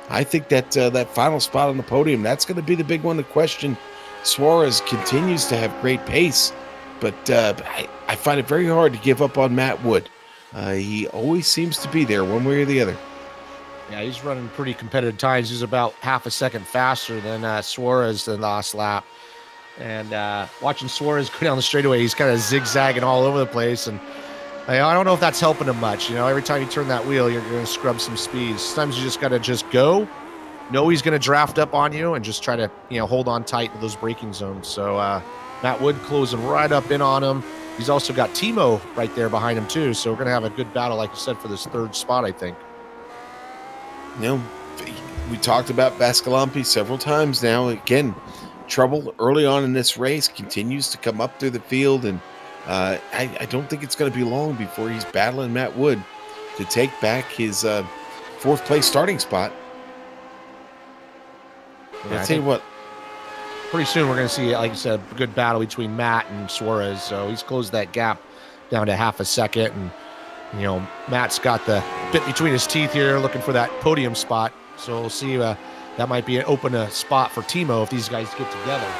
Speaker 2: I think that that final spot on the podium, that's going to be the big one to question. Suarez continues to have great pace, but I find it very hard to give up on Matt Wood. He always seems to be there one way or the other.
Speaker 3: Yeah, he's running pretty competitive times. He's about half a second faster than Suarez in the last lap. And watching Suarez go down the straightaway, he's kind of zigzagging all over the place. And I don't know if that's helping him much. Every time you turn that wheel, you're going to scrub some speed. Sometimes you just got to just go, know he's going to draft up on you, and just try to, hold on tight to those braking zones. So Matt Wood closing right up in on him. He's also got Timo right there behind him too. So we're going to have a good battle, like you said, for this 3rd spot, I think.
Speaker 2: We talked about Bascalampi several times now. Again, trouble early on in this race, continues to come up through the field, and I don't think it's going to be long before he's battling Matt Wood to take back his 4th place starting spot.
Speaker 3: Yeah,
Speaker 2: I'll tell you what.
Speaker 3: Pretty soon we're going to see, like you said, a good battle between Matt and Suarez. So he's closed that gap down to half a second. And, Matt's got the bit between his teeth here looking for that podium spot. So we'll see. That might be an open spot for Timo if these guys get together.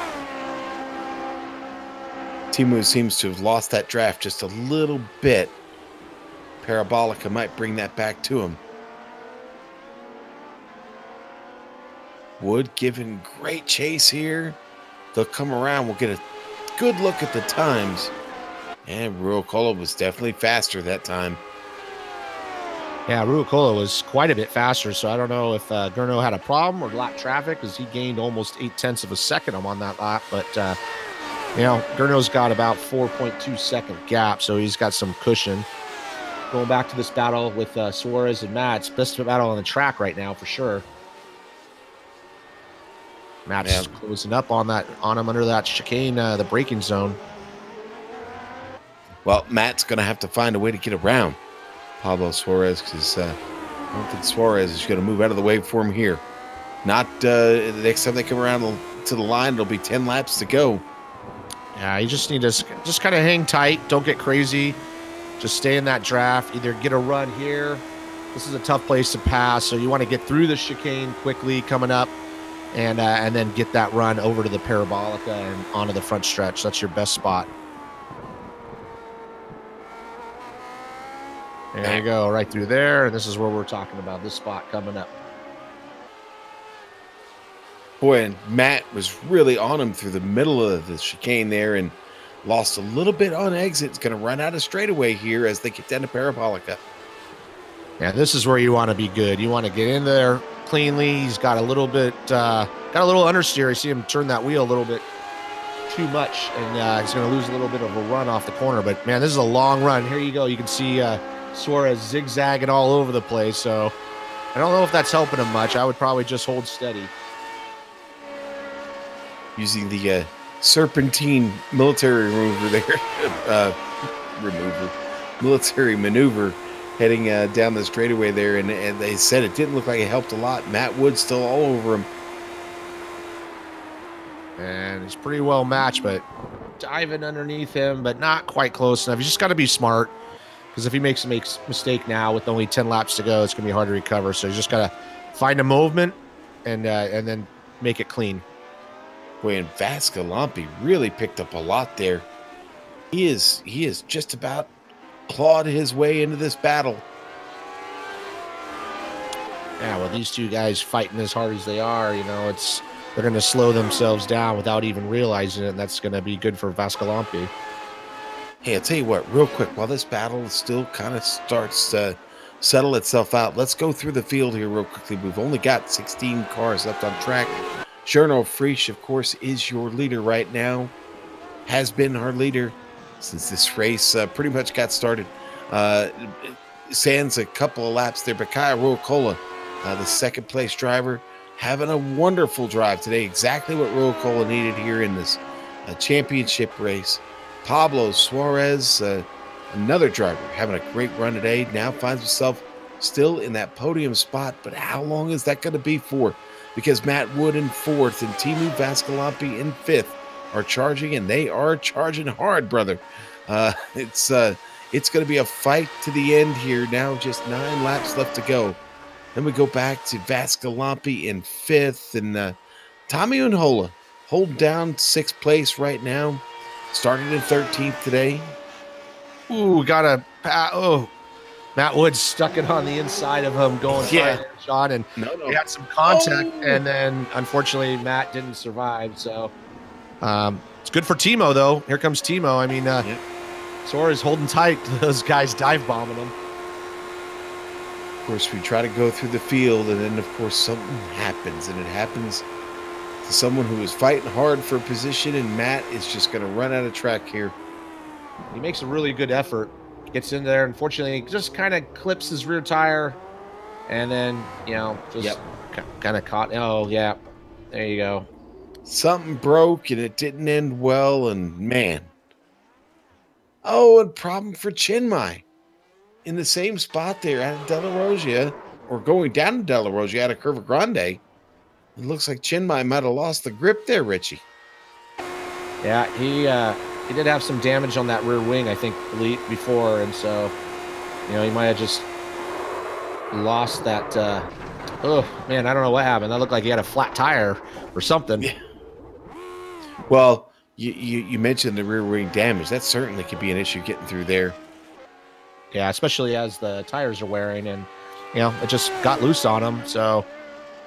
Speaker 2: Timo seems to have lost that draft just a little bit. Parabolica might bring that back to him. Wood giving great chase here. They'll come around. We'll get a good look at the times. And Ruocolo was definitely faster that time.
Speaker 3: Yeah, Ruocolo was quite a bit faster, so I don't know if Gurno had a problem or lap traffic, because he gained almost 0.8 of a second on that lap. But, Gurno's got about 4.2 second gap, so he's got some cushion. Going back to this battle with Suarez and Matt, it's best battle on the track right now for sure. Matt's closing up on him under that chicane, the braking zone.
Speaker 2: Well, Matt's going to have to find a way to get around Pablo Suarez, because I don't think Suarez is going to move out of the way for him here. Not the next time they come around to the line, it'll be 10 laps to go.
Speaker 3: Yeah, you just need to just kind of hang tight. Don't get crazy. Just stay in that draft. Either get a run here This is a tough place to pass, so you want to get through the chicane quickly coming up, and then get that run over to the parabolica and onto the front stretch. That's your best spot. There you go, right through there, and this is where we're talking about, this spot coming up.
Speaker 2: Boy, and Matt was really on him through the middle of the chicane there and lost a little bit on exit. It's going to run out of straightaway here as they get down to parabolica.
Speaker 3: Yeah, this is where you want to be good. You want to get in there cleanly. He's got a little bit, got a little understeer. I see him turn that wheel a little bit too much, and he's going to lose a little bit of a run off the corner. But man, this is a long run. Here you go. You can see Suarez zigzagging all over the place. So I don't know if that's helping him much. I would probably just hold steady.
Speaker 2: Using the serpentine military maneuver there, military maneuver, heading down the straightaway there, and they said it didn't look like it helped a lot. Matt Wood still all over him.
Speaker 3: And he's pretty well matched, but diving underneath him, but not quite close enough. He's just got to be smart, because if he makes a mistake now with only 10 laps to go, it's going to be hard to recover. So he's just got to find a movement and then make it clean.
Speaker 2: Boy, and Vascalampi really picked up a lot there. He is just about clawed his way into this battle.
Speaker 3: Yeah, well, these two guys fighting as hard as they are, you know, they're going to slow themselves down without even realizing it, and that's going to be good for Vascalampi.
Speaker 2: Hey, I'll tell you what, real quick, while this battle still kind of starts to settle itself out, let's go through the field here real quickly. We've only got 16 cars left on track. Cherno Frisch, of course, is your leader right now. Has been our leader since this race pretty much got started. Sans a couple of laps there, but Kaya Ruokola, the second place driver, having a wonderful drive today. Exactly what Ruokola needed here in this championship race. Pablo Suarez, another driver, having a great run today. Now finds himself still in that podium spot, but how long is that going to be for? Because Matt Wood in fourth and Timu Vascalampi in fifth are charging, and they are charging hard, brother. It's going to be a fight to the end here. Now just 9 laps left to go. Then we go back to Vascalampi in fifth, and Tommy Unhola hold down 6th place right now. Started in 13th today.
Speaker 3: Ooh, Matt Wood stuck it on the inside of him going
Speaker 2: yeah.
Speaker 3: Sean, and he had some contact, and then unfortunately Matt didn't survive. So it's good for Timo, though. Here comes Timo. I mean, Suarez holding tight to those guys dive bombing him.
Speaker 2: Of course, we try to go through the field, and then, of course, something happens, and it happens to someone who is fighting hard for a position, and Matt is just going to run out of track here.
Speaker 3: He makes a really good effort. Gets in there. Unfortunately, just kind of clips his rear tire, and then, you know, just kind of caught. Oh, yeah. There you go.
Speaker 2: Something broke, and it didn't end well, and man. Oh, and problem for Chinmay. In the same spot there at Della Rosia, or going down to Della Rosia out of Curva Grande. It looks like Chinmay might have lost the grip there, Richie.
Speaker 3: Yeah, he did have some damage on that rear wing, I think, before, and so, you know, he might have just lost that. Oh, man, I don't know what happened. That looked like he had a flat tire or something.
Speaker 2: Yeah. Well, you mentioned the rear wing damage. That certainly could be an issue getting through there.
Speaker 3: Yeah, especially as the tires are wearing, and, you know, it just got loose on him, so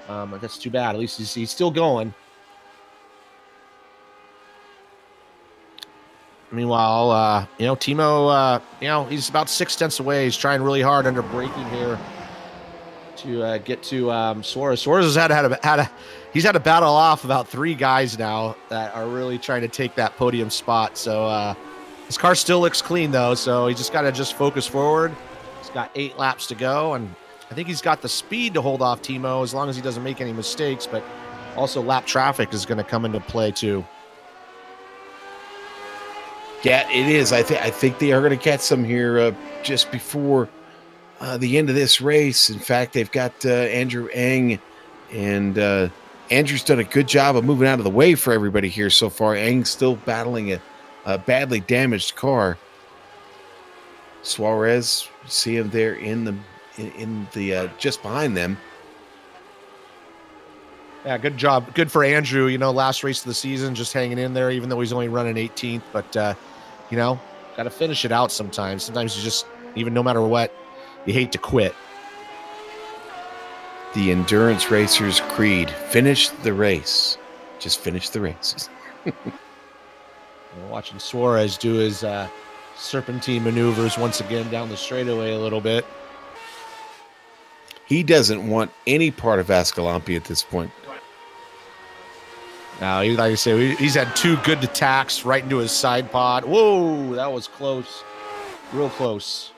Speaker 3: that's too bad. At least he's still going. Meanwhile, you know, Timo, you know, he's about 6/10 away. He's trying really hard under braking here to get to Suarez. Suarez has he's had to battle off about 3 guys now that are really trying to take that podium spot. So his car still looks clean, though, so he just got to focus forward. He's got 8 laps to go, and I think he's got the speed to hold off Timo as long as he doesn't make any mistakes, but also lap traffic is going to come into play, too.
Speaker 2: Yeah, it is. I think they are going to catch some here just before the end of this race. In fact, they've got Andrew Eng, and Andrew's done a good job of moving out of the way for everybody here so far. Eng's still battling a badly damaged car. Suarez, you see him there in the in the just behind them.
Speaker 3: Yeah, good job. Good for Andrew. You know, last race of the season, just hanging in there, even though he's only running 18th. But, you know, got to finish it out sometimes. Sometimes you just, even no matter what, you hate to quit.
Speaker 2: The endurance racer's creed: finish the race. Just finish the race.
Speaker 3: We're watching Suarez do his serpentine maneuvers once again down the straightaway a little bit.
Speaker 2: He doesn't want any part of Ascalante at this point.
Speaker 3: Now, like I say, he's had 2 good attacks right into his side pod. Whoa, that was close. Real close.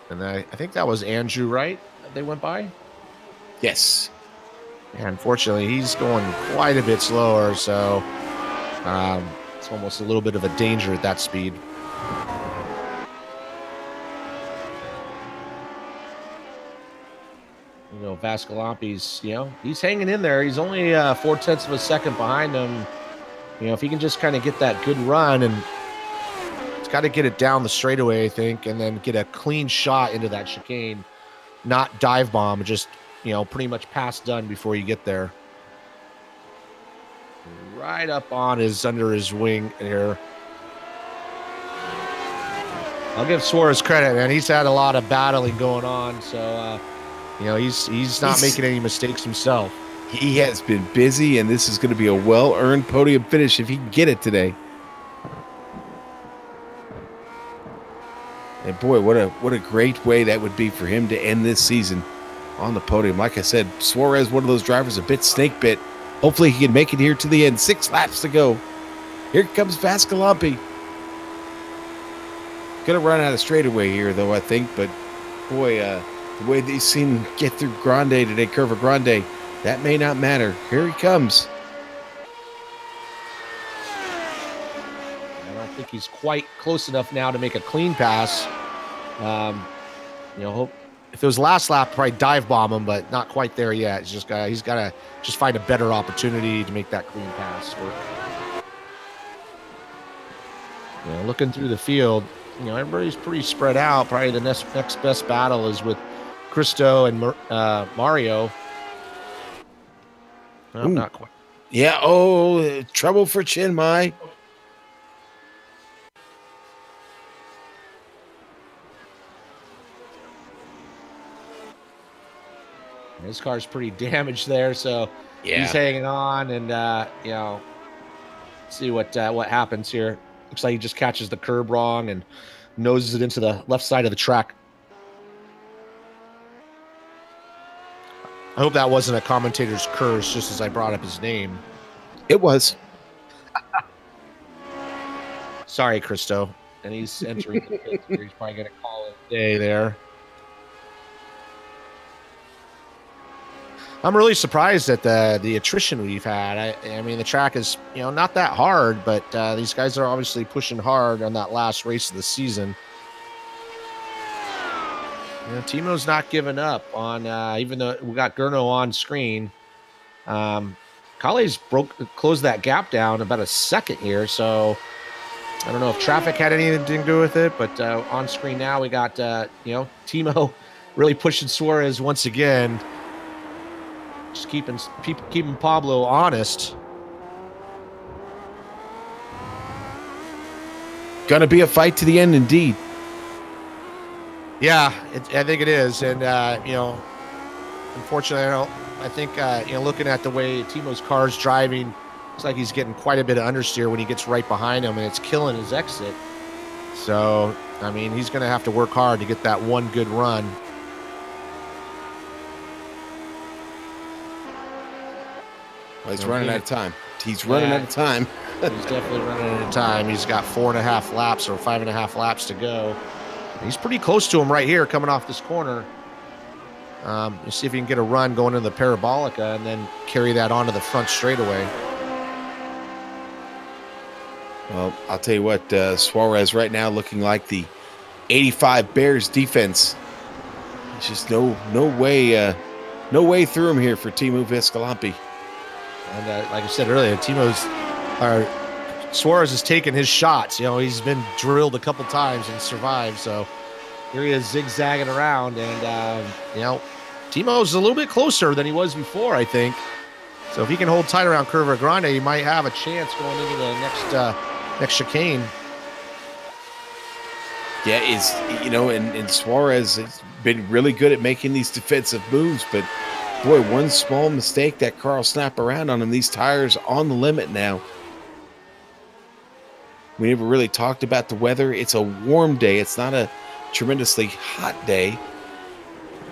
Speaker 3: And I think that was Andrew, right? That they went by?
Speaker 2: Yes.
Speaker 3: And unfortunately, he's going quite a bit slower, so it's almost a little bit of a danger at that speed. You know, Vascalampy's, you know, he's hanging in there. He's only 0.4 of a second behind him. You know, if he can just kind of get that good run, and he's got to get it down the straightaway, I think, and then get a clean shot into that chicane, not dive bomb, just, you know, pretty much pass done before you get there. Right up on under his wing here. I'll give Suarez credit, man. He's had a lot of battling going on, so you know, he's not making any mistakes himself.
Speaker 2: He has been busy, and this is going to be a well-earned podium finish if he can get it today. And boy, what a great way that would be for him to end this season on the podium. Like I said, Suarez, one of those drivers, a bit snake bit. Hopefully he can make it here to the end. 6 laps to go. Here comes Vascalampy. Gonna run out of straightaway here, though, I think. But boy, the way they've seen him get through Grande today, Curva Grande, that may not matter. Here he comes.
Speaker 3: I don't think he's quite close enough now to make a clean pass. You know, if it was last lap, probably dive bomb him, but not quite there yet. He's got to just find a better opportunity to make that clean pass work. You know, looking through the field, you know, everybody's pretty spread out. Probably the next best battle is with Cristo and Mario. No, not quite.
Speaker 2: Yeah, oh, trouble for Chinmay.
Speaker 3: His car's pretty damaged there, so
Speaker 2: yeah,
Speaker 3: he's hanging on, and you know, see what happens here. Looks like he just catches the curb wrong and noses it into the left side of the track. I hope that wasn't a commentator's curse just as I brought up his name.
Speaker 2: It was.
Speaker 3: Sorry, Cristo. And he's entering the pits here. He's probably going to call it a day there. I'm really surprised at the attrition we've had. I mean, the track is, you know, not that hard, but these guys are obviously pushing hard on that last race of the season. You know, Timo's not giving up on, even though we got Gurno on screen. Kale's closed that gap down about a second here, so I don't know if traffic had anything to do with it, but on screen now we got, you know, Timo really pushing Suarez once again. Just keeping Pablo honest.
Speaker 2: Gonna be a fight to the end, indeed.
Speaker 3: Yeah, I think it is, and you know, unfortunately, I think you know, looking at the way Timo's car's driving, looks like he's getting quite a bit of understeer when he gets right behind him, and it's killing his exit. So, I mean, he's going to have to work hard to get that one good run.
Speaker 2: Well, he's running out of time. He's running out of time.
Speaker 3: He's definitely running out of time. He's got 4.5 laps or 5.5 laps to go. He's pretty close to him right here coming off this corner. You see if he can get a run going into the Parabolica and then carry that onto the front straightaway.
Speaker 2: Well, I'll tell you what, Suarez right now looking like the 85 Bears defense. There's just no way through him here for Timo Vascalampy.
Speaker 3: And like I said earlier, Suarez has taken his shots. You know, he's been drilled a couple times and survived. So Here he is zigzagging around, and you know, Timo's a little bit closer than he was before, I think. So if he can hold tight around Curva Grande, he might have a chance going into the next chicane.
Speaker 2: Yeah, and Suarez has been really good at making these defensive moves, but boy, one small mistake, that car will snap around on him. These tires on the limit now. We never really talked about the weather. It's a warm day. It's not a tremendously hot day,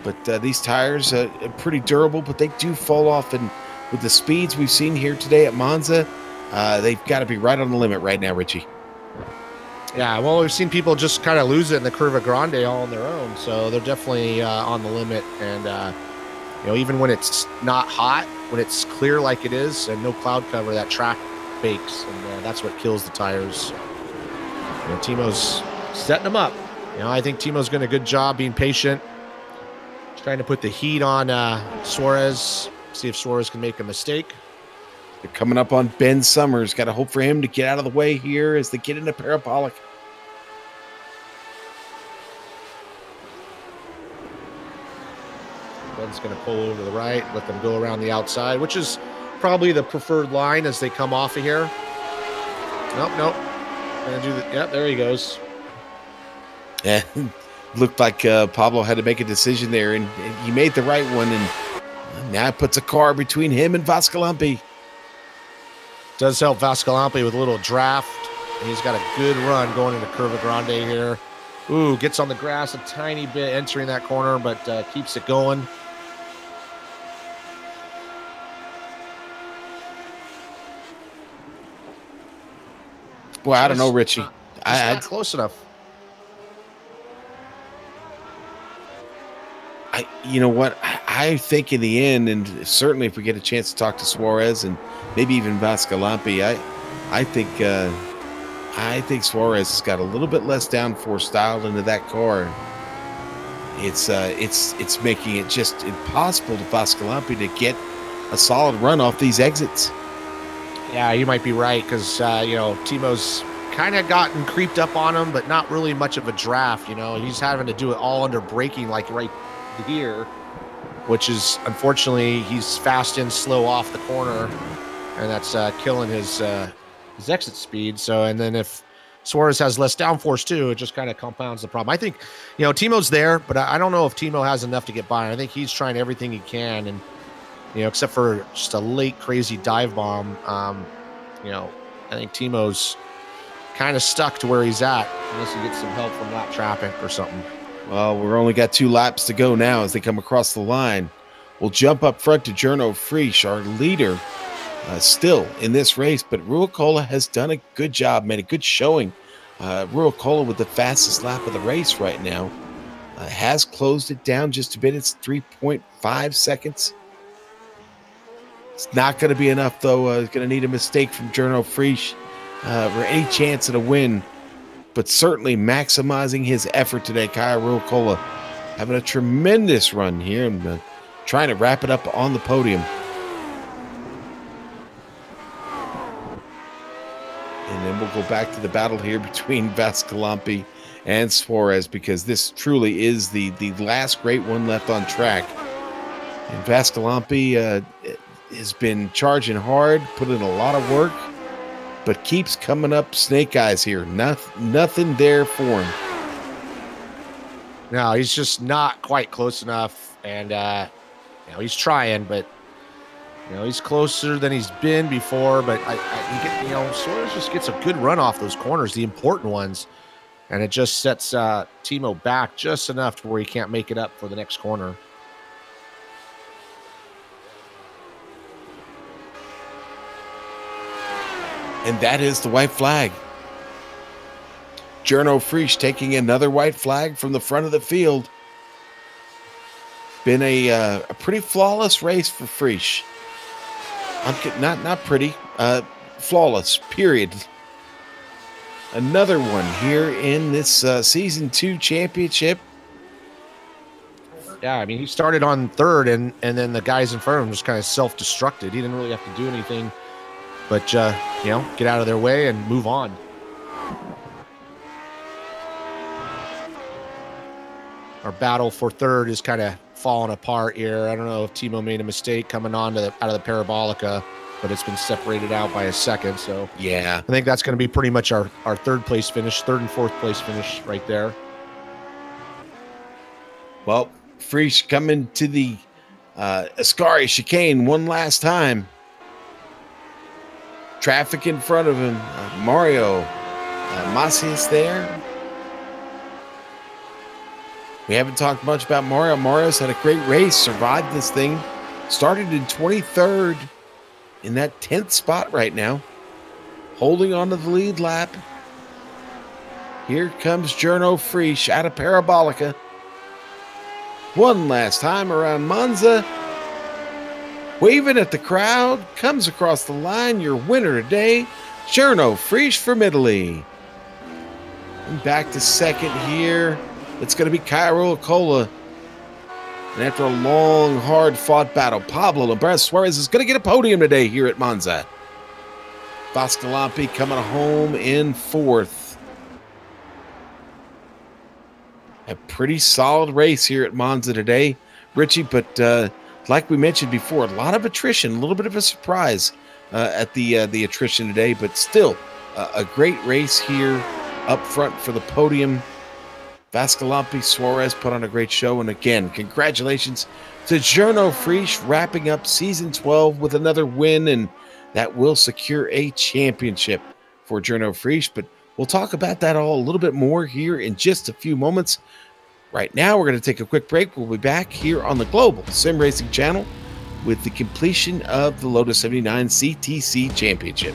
Speaker 2: but these tires are pretty durable, but they do fall off, and with the speeds we've seen here today at Monza, they've got to be right on the limit right now, Richie.
Speaker 3: Yeah, well, we've seen people just kind of lose it in the Curva Grande all on their own, so they're definitely on the limit. And you know, even when it's not hot, when it's clear like it is and no cloud cover, that track bakes, and that's what kills the tires. You know, Timo's setting them up. You know, I think Timo's doing a good job being patient, trying to put the heat on Suarez, see if Suarez can make a mistake.
Speaker 2: They're coming up on Ben Summers. Got to hope for him to get out of the way here as they get into parabolic.
Speaker 3: Ben's going to pull over to the right, let them go around the outside, which is probably the preferred line as they come off of here. Nope. Gonna do the, yep, there he goes.
Speaker 2: Yeah, looked like Pablo had to make a decision there, and he made the right one, and now it puts a car between him and Vascalampi.
Speaker 3: Does help Vascalampi with a little draft. He's got a good run going into Curva Grande here. Ooh, gets on the grass a tiny bit entering that corner, but keeps it going.
Speaker 2: Boy, I don't know, Richie.
Speaker 3: Not close enough.
Speaker 2: You know what? I think in the end, and certainly if we get a chance to talk to Suarez and maybe even Vascalampi, I think Suarez has got a little bit less downforce style into that car. It's making it just impossible to Vascalampi to get a solid run off these exits.
Speaker 3: Yeah, you might be right, because you know, Timo's kind of gotten creeped up on him, but not really much of a draft. You know, he's having to do it all under braking, like right here, which is unfortunately he's fast in, slow off the corner, and that's killing his exit speed. So, and then if Suarez has less downforce too, it just kind of compounds the problem. I think, you know, Timo's there, but I don't know if Timo has enough to get by. I think he's trying everything he can, and you know, except for just a late crazy dive bomb, you know, I think Timo's kind of stuck to where he's at unless he gets some help from lap traffic or something.
Speaker 2: Well, we're only got 2 laps to go now as they come across the line. We'll jump up front to Journo Frisch, our leader, still in this race, but Ruicola has done a good job, made a good showing. Ruicola with the fastest lap of the race right now. Has closed it down just a bit. It's 3.5 seconds. It's not going to be enough, though. It's going to need a mistake from Journo Frisch for any chance at a win. But certainly maximizing his effort today. Kyle Ruicola having a tremendous run here and trying to wrap it up on the podium. And then we'll go back to the battle here between Vascalampi and Suarez, because this truly is the last great one left on track. And Vascalampi has been charging hard, put in a lot of work, but keeps coming up snake eyes here. Nothing there for him.
Speaker 3: No, he's just not quite close enough, and you know, he's trying, but you know, he's closer than he's been before. But you know, Suarez just gets a good run off those corners, the important ones, and it just sets Timo back just enough to where he can't make it up for the next corner.
Speaker 2: And that is the white flag. Journo Frisch taking another white flag from the front of the field. Been a pretty flawless race for Frisch. Not pretty, flawless, period. Another one here in this Season 2 championship.
Speaker 3: Yeah, I mean, he started on third, and then the guys in front of him just kind of self-destructed. He didn't really have to do anything but, you know, get out of their way and move on. our battle for third is kind of falling apart here. I don't know if Timo made a mistake coming on out of the parabolica, but it's been separated out by a second. So
Speaker 2: Yeah.
Speaker 3: I think that's going to be pretty much our third and fourth place finish right there.
Speaker 2: Well, Fresh coming to the Ascari chicane one last time. Traffic in front of him. Mario Macias there. We haven't talked much about Mario. Mario's had a great race, survived this thing. Started in 23rd, in that 10th spot right now. Holding on to the lead lap. Here comes Jarno Fresh out of Parabolica. One last time around Monza. Waving at the crowd. Comes across the line. Your winner today, Jarno Fresh from Italy. And back to second here. It's going to be Cairo Cola. And after a long, hard-fought battle, Pablo Labras Suarez is going to get a podium today here at Monza. Vascalampi coming home in fourth. A pretty solid race here at Monza today, Richie, but like we mentioned before, a lot of attrition, a little bit of a surprise at the attrition today, but still a great race here up front for the podium. Vascalampi, Suarez put on a great show, and again, congratulations to Jarno Fresh wrapping up season 12 with another win, and that will secure a championship for Jarno Fresh. But we'll talk about that all a little bit more here in just a few moments. Right now, we're going to take a quick break. We'll be back here on the Global SimRacing Channel with the completion of the Lotus 79 CTC Championship.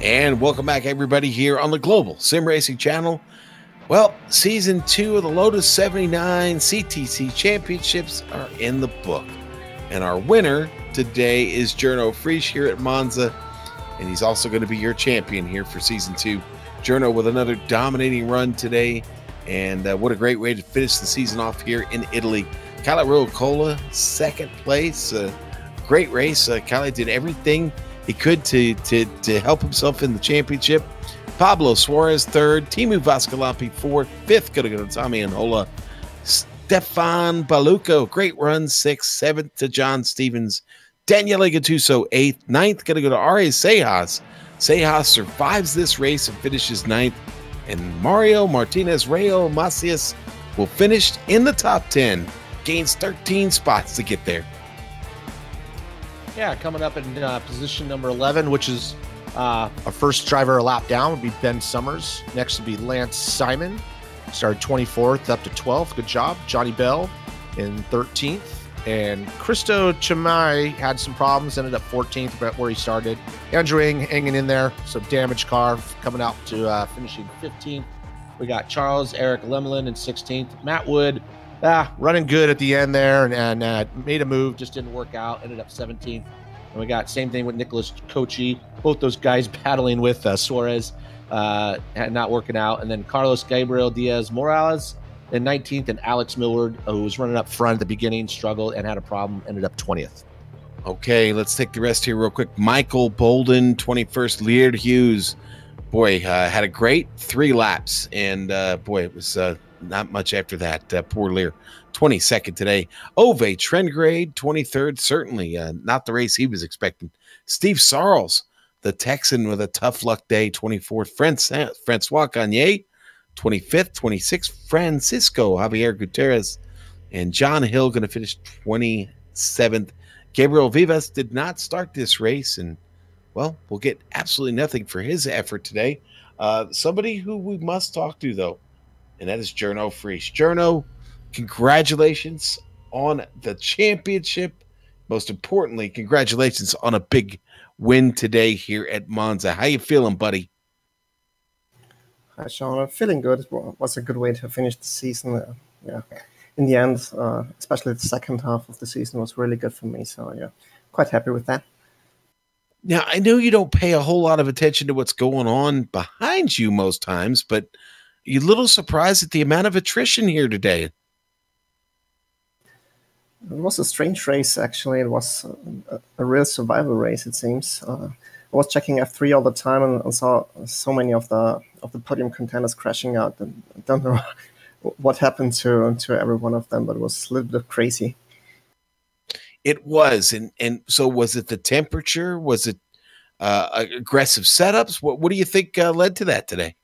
Speaker 2: And welcome back, everybody, here on the Global SimRacing Channel. Well, Season 2 of the Lotus 79 CTC Championships are in the book. And our winner today is Jarno Fresh here at Monza. and he's also going to be your champion here for Season 2. Journo with another dominating run today, and what a great way to finish the season off here in Italy. Kalle Ruokola, second place. Great race. Kalle did everything he could to help himself in the championship. Pablo Suarez, third. Timu Vascalampi, fourth. Fifth, going to go to Tommy Anhola. Stefan Baluco, great run, sixth. Seventh to John Stevens. Daniele Gattuso, eighth. Ninth, going to go to Ari Sejas. Sejas survives this race and finishes ninth. And Mario Martinez Rayo Macias will finish in the top 10. Gains 13 spots to get there.
Speaker 3: Yeah, coming up in position number 11, which is our first driver a lap down, would be Ben Summers. Next would be Lance Simon. Started 24th up to 12th. Good job. Johnny Bell in 13th. And Cristo Chamai had some problems, ended up 14th about where he started. Andrew Ng hanging in there. So damaged car coming out to finishing 15th. We got Charles Eric Lemelin in 16th. Matt Wood running good at the end there and made a move, just didn't work out, ended up 17th. And we got same thing with Nicholas Kochi, both those guys battling with Suarez, not working out. And then Carlos Gabriel Diaz Morales in 19th, and Alex Millward, who was running up front at the beginning, struggled and had a problem, ended up 20th.
Speaker 2: Okay, let's take the rest here real quick. Michael Bolden, 21st. Leard Hughes, boy, had a great 3 laps, and boy, it was not much after that. Poor Lear. 22nd today. Ove Trengrade, 23rd. Certainly not the race he was expecting. Steve Sarles, the Texan, with a tough luck day, 24th. Francois Gagne, 25th. 26th, Francisco Javier Gutierrez. And John Hill going to finish 27th. Gabriel Vivas did not start this race, and, well, we'll get absolutely nothing for his effort today. Somebody who we must talk to, though, and that is Journo Friese. Journo, congratulations on the championship. Most importantly, congratulations on a big win today here at Monza. How you feeling, buddy?
Speaker 5: Hi, Sean. I'm feeling good. It was a good way to finish the season. In the end, especially the second half of the season was really good for me. So, yeah, quite happy with that.
Speaker 2: Now, I know you don't pay a whole lot of attention to what's going on behind you most times, but you're a little surprised at the amount of attrition here today.
Speaker 5: It was a strange race, actually. It was a real survival race, it seems. I was checking F3 all the time and saw so many of the podium contenders crashing out. And I don't know what happened to every one of them, but it was a little bit crazy.
Speaker 2: It was. And so was it the temperature? Was it aggressive setups? What do you think led to that today?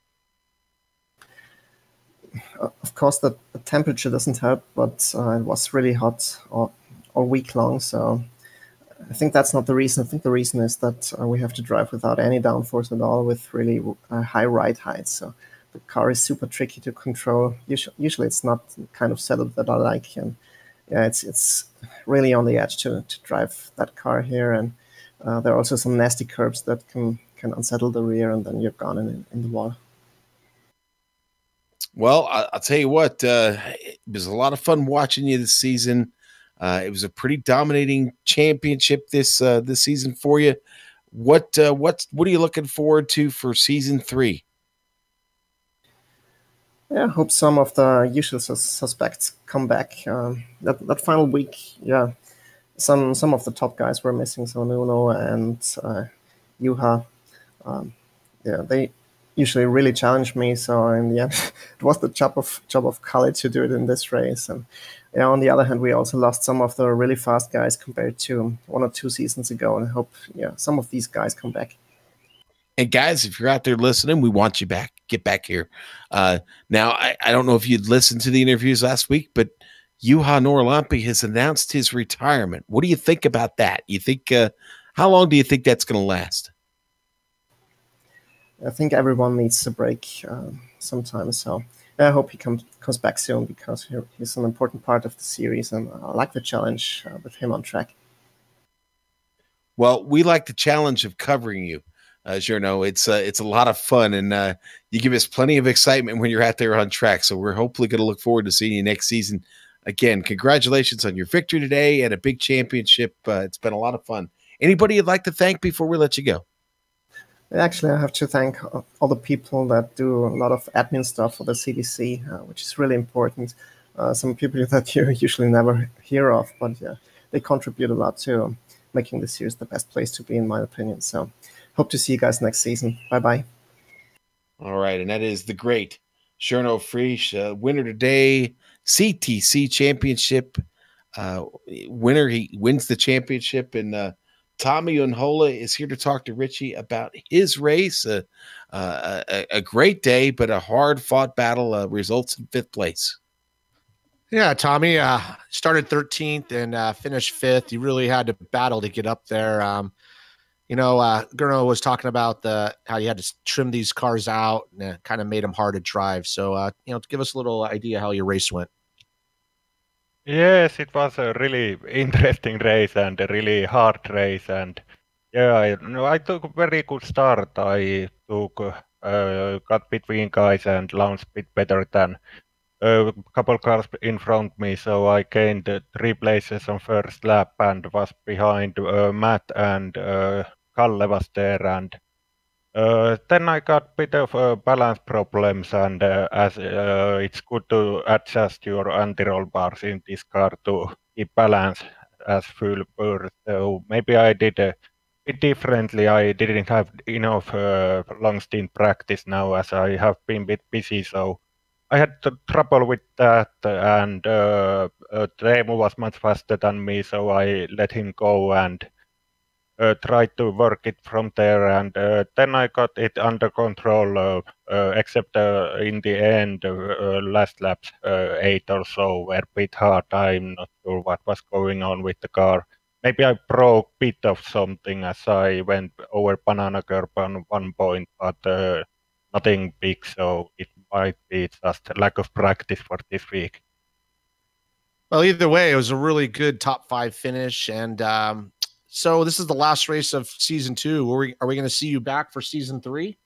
Speaker 5: Of course, the temperature doesn't help, but it was really hot all week long. So I think that's not the reason. I think the reason is that we have to drive without any downforce at all with really high ride heights. So the car is super tricky to control. Usually it's not the kind of setup that I like. And yeah, it's really on the edge to drive that car here. And there are also some nasty curbs that can unsettle the rear, and then you're gone in the wall.
Speaker 2: Well, I'll tell you what, it was a lot of fun watching you this season. It was a pretty dominating championship this season for you. What are you looking forward to for season 3?
Speaker 5: Yeah, I hope some of the usual suspects come back. That final week, yeah, some of the top guys were missing. So Nuno and Juha, they usually really challenged me. So in the end, it was the job of Kalle to do it in this race. And yeah, on the other hand, we also lost some of the really fast guys compared to 1 or 2 seasons ago. And I hope some of these guys come back.
Speaker 2: And guys, if you're out there listening, we want you back. Get back here. Now, I don't know if you'd listened to the interviews last week, but Juha Norlampi has announced his retirement. What do you think about that? You think how long do you think that's going to last?
Speaker 5: I think everyone needs a break sometimes. So I hope he comes back soon, because he's an important part of the series, and I like the challenge with him on track.
Speaker 2: Well, we like the challenge of covering you. Journo, it's a lot of fun, and you give us plenty of excitement when you're out there on track. So we're hopefully going to look forward to seeing you next season. Again, congratulations on your victory today and a big championship. It's been a lot of fun. Anybody you'd like to thank before we let you go?
Speaker 5: Actually, I have to thank all the people that do a lot of admin stuff for the CDC, which is really important. Some people that you usually never hear of, but yeah, they contribute a lot to making the series the best place to be, in my opinion. So hope to see you guys next season. Bye-bye.
Speaker 2: All right, and that is the great Cherno Frisch, winner today, CTC Championship winner. He wins the championship, and Tommy Unhola is here to talk to Richie about his race. A great day, but a hard-fought battle results in 5th place.
Speaker 3: Yeah, Tommy started 13th and finished 5th. You really had to battle to get up there. Gurno was talking about how you had to trim these cars out, and it kind of made them hard to drive. So, give us a little idea how your race went.
Speaker 6: Yes, it was a really interesting race and a really hard race, and yeah, I took a very good start. I got between guys and launched a bit better than a couple cars in front me, so I gained 3 places on first lap and was behind Matt, and Kalle was there, and then I got bit of balance problems, and as it's good to adjust your anti-roll bars in this car to keep balance as full burst. So maybe I did a bit differently. I didn't have enough long stint practice now, as I have been a bit busy, so I had trouble with that, and Teemu was much faster than me, so I let him go and tried to work it from there, and then I got it under control, except in the end, last laps, 8 or so were a bit hard. I'm not sure what was going on with the car. Maybe I broke a bit of something as I went over banana curb on one point, but nothing big, so it might be just a lack of practice for this week.
Speaker 3: Well, either way, it was a really good top 5 finish, and so this is the last race of season 2. Are we going to see you back for season 3?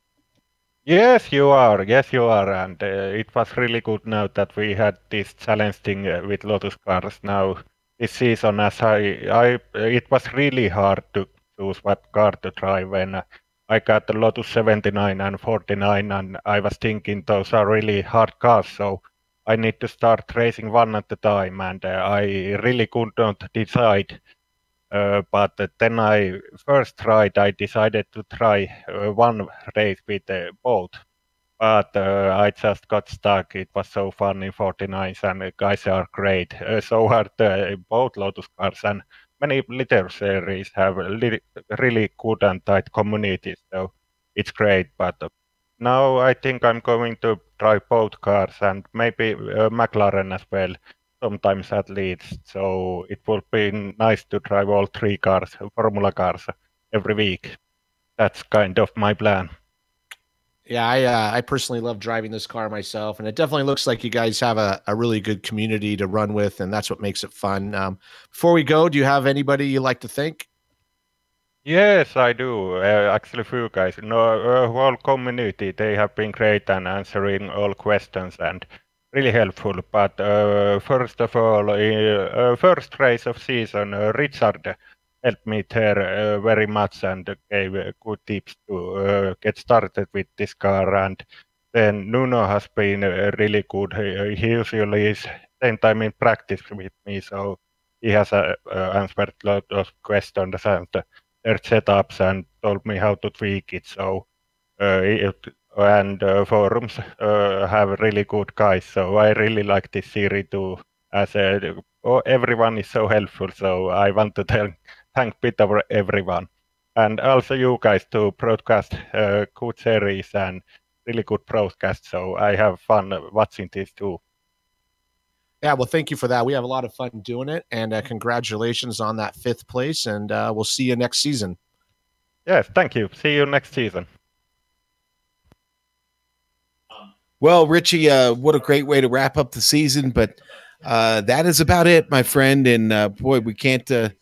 Speaker 6: Yes, you are. Yes, you are. And it was really good now that we had this challenge thing with Lotus cars now this season. As it was really hard to choose what car to drive when I got the Lotus 79 and 49, and I was thinking those are really hard cars. So I need to start racing one at a time, and I really could not decide. But then I decided to try one race with both. But I just got stuck. It was so fun in 49s, and the guys are great. So are both Lotus cars, and many little series have really good and tight communities. So it's great. But now I think I'm going to try both cars, and maybe McLaren as well, sometimes at least. So it would be nice to drive all 3 cars, Formula cars, every week. That's kind of my plan.
Speaker 3: Yeah, I personally love driving this car myself, and it definitely looks like you guys have a really good community to run with, and that's what makes it fun. Before we go, do you have anybody you like to thank?
Speaker 6: Yes, I do. Actually, few guys. Whole community, they have been great and answering all questions and really helpful. But first of all, first race of season, Richard helped me there very much and gave good tips to get started with this car. And then Nuno has been really good. He usually is same time in practice with me, so he has answered a lot of questions and their setups and told me how to tweak it. So forums have really good guys. So I really like this series too. As everyone is so helpful, so I want to thank a bit of everyone, and also you guys to broadcast good series and really good broadcast. So I have fun watching this too.
Speaker 3: Yeah, well, thank you for that. We have a lot of fun doing it, and congratulations on that 5th place, and we'll see you next season.
Speaker 6: Yes, thank you. See you next season.
Speaker 2: Well, Richie, what a great way to wrap up the season, but that is about it, my friend. And boy, we can't forget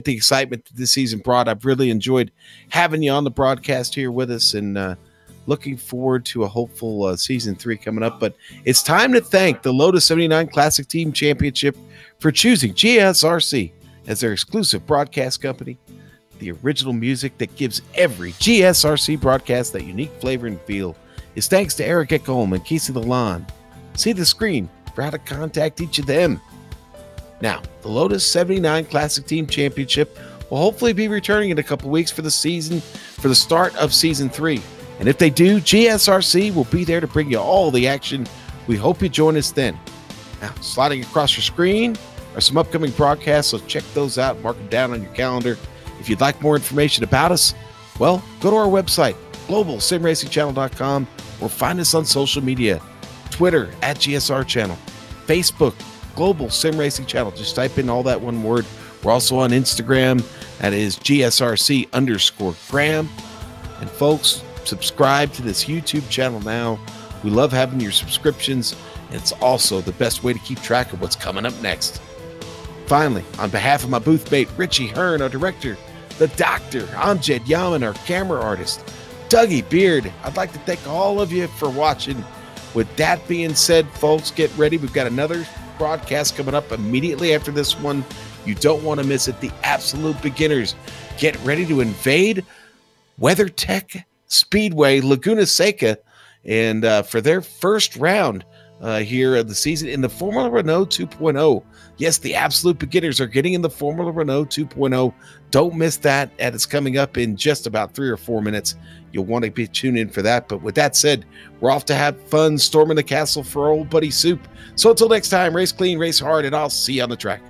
Speaker 2: the excitement that this season brought. I've really enjoyed having you on the broadcast here with us, and looking forward to a hopeful season 3 coming up. But it's time to thank the Lotus 79 Classic Team Championship for choosing GSRC as their exclusive broadcast company. The original music that gives every GSRC broadcast that unique flavor and feel is thanks to Eric Ekholm and Casey Lalonde. See the screen for how to contact each of them. Now, the Lotus 79 Classic Team Championship will hopefully be returning in a couple weeks for the start of Season 3. And if they do, GSRC will be there to bring you all the action. We hope you join us then. Now, sliding across your screen are some upcoming broadcasts, so check those out, mark them down on your calendar. If you'd like more information about us, well, go to our website, globalsimracingchannel.com, or find us on social media, Twitter @GSR Channel, Facebook, Global Sim Racing Channel. Just type in all that one word. We're also on Instagram. That is GSRC_Graham. And folks, subscribe to this YouTube channel now. We love having your subscriptions. And it's also the best way to keep track of what's coming up next. Finally, on behalf of my booth mate, Richie Hearn, our director, the doctor, Amjad Yaman, our camera artist, Dougie Beard, I'd like to thank all of you for watching. With that being said, folks, get ready. We've got another broadcast coming up immediately after this one. You don't want to miss it. The absolute beginners get ready to invade WeatherTech Speedway Laguna Seca, and for their first round here of the season in the Formula Renault 2.0. Yes, the absolute beginners are getting in the Formula Renault 2.0. Don't miss that. And it's coming up in just about 3 or 4 minutes. You'll want to be tuned in for that. But with that said, we're off to have fun storming the castle for old buddy Soup. So until next time, race clean, race hard, and I'll see you on the track.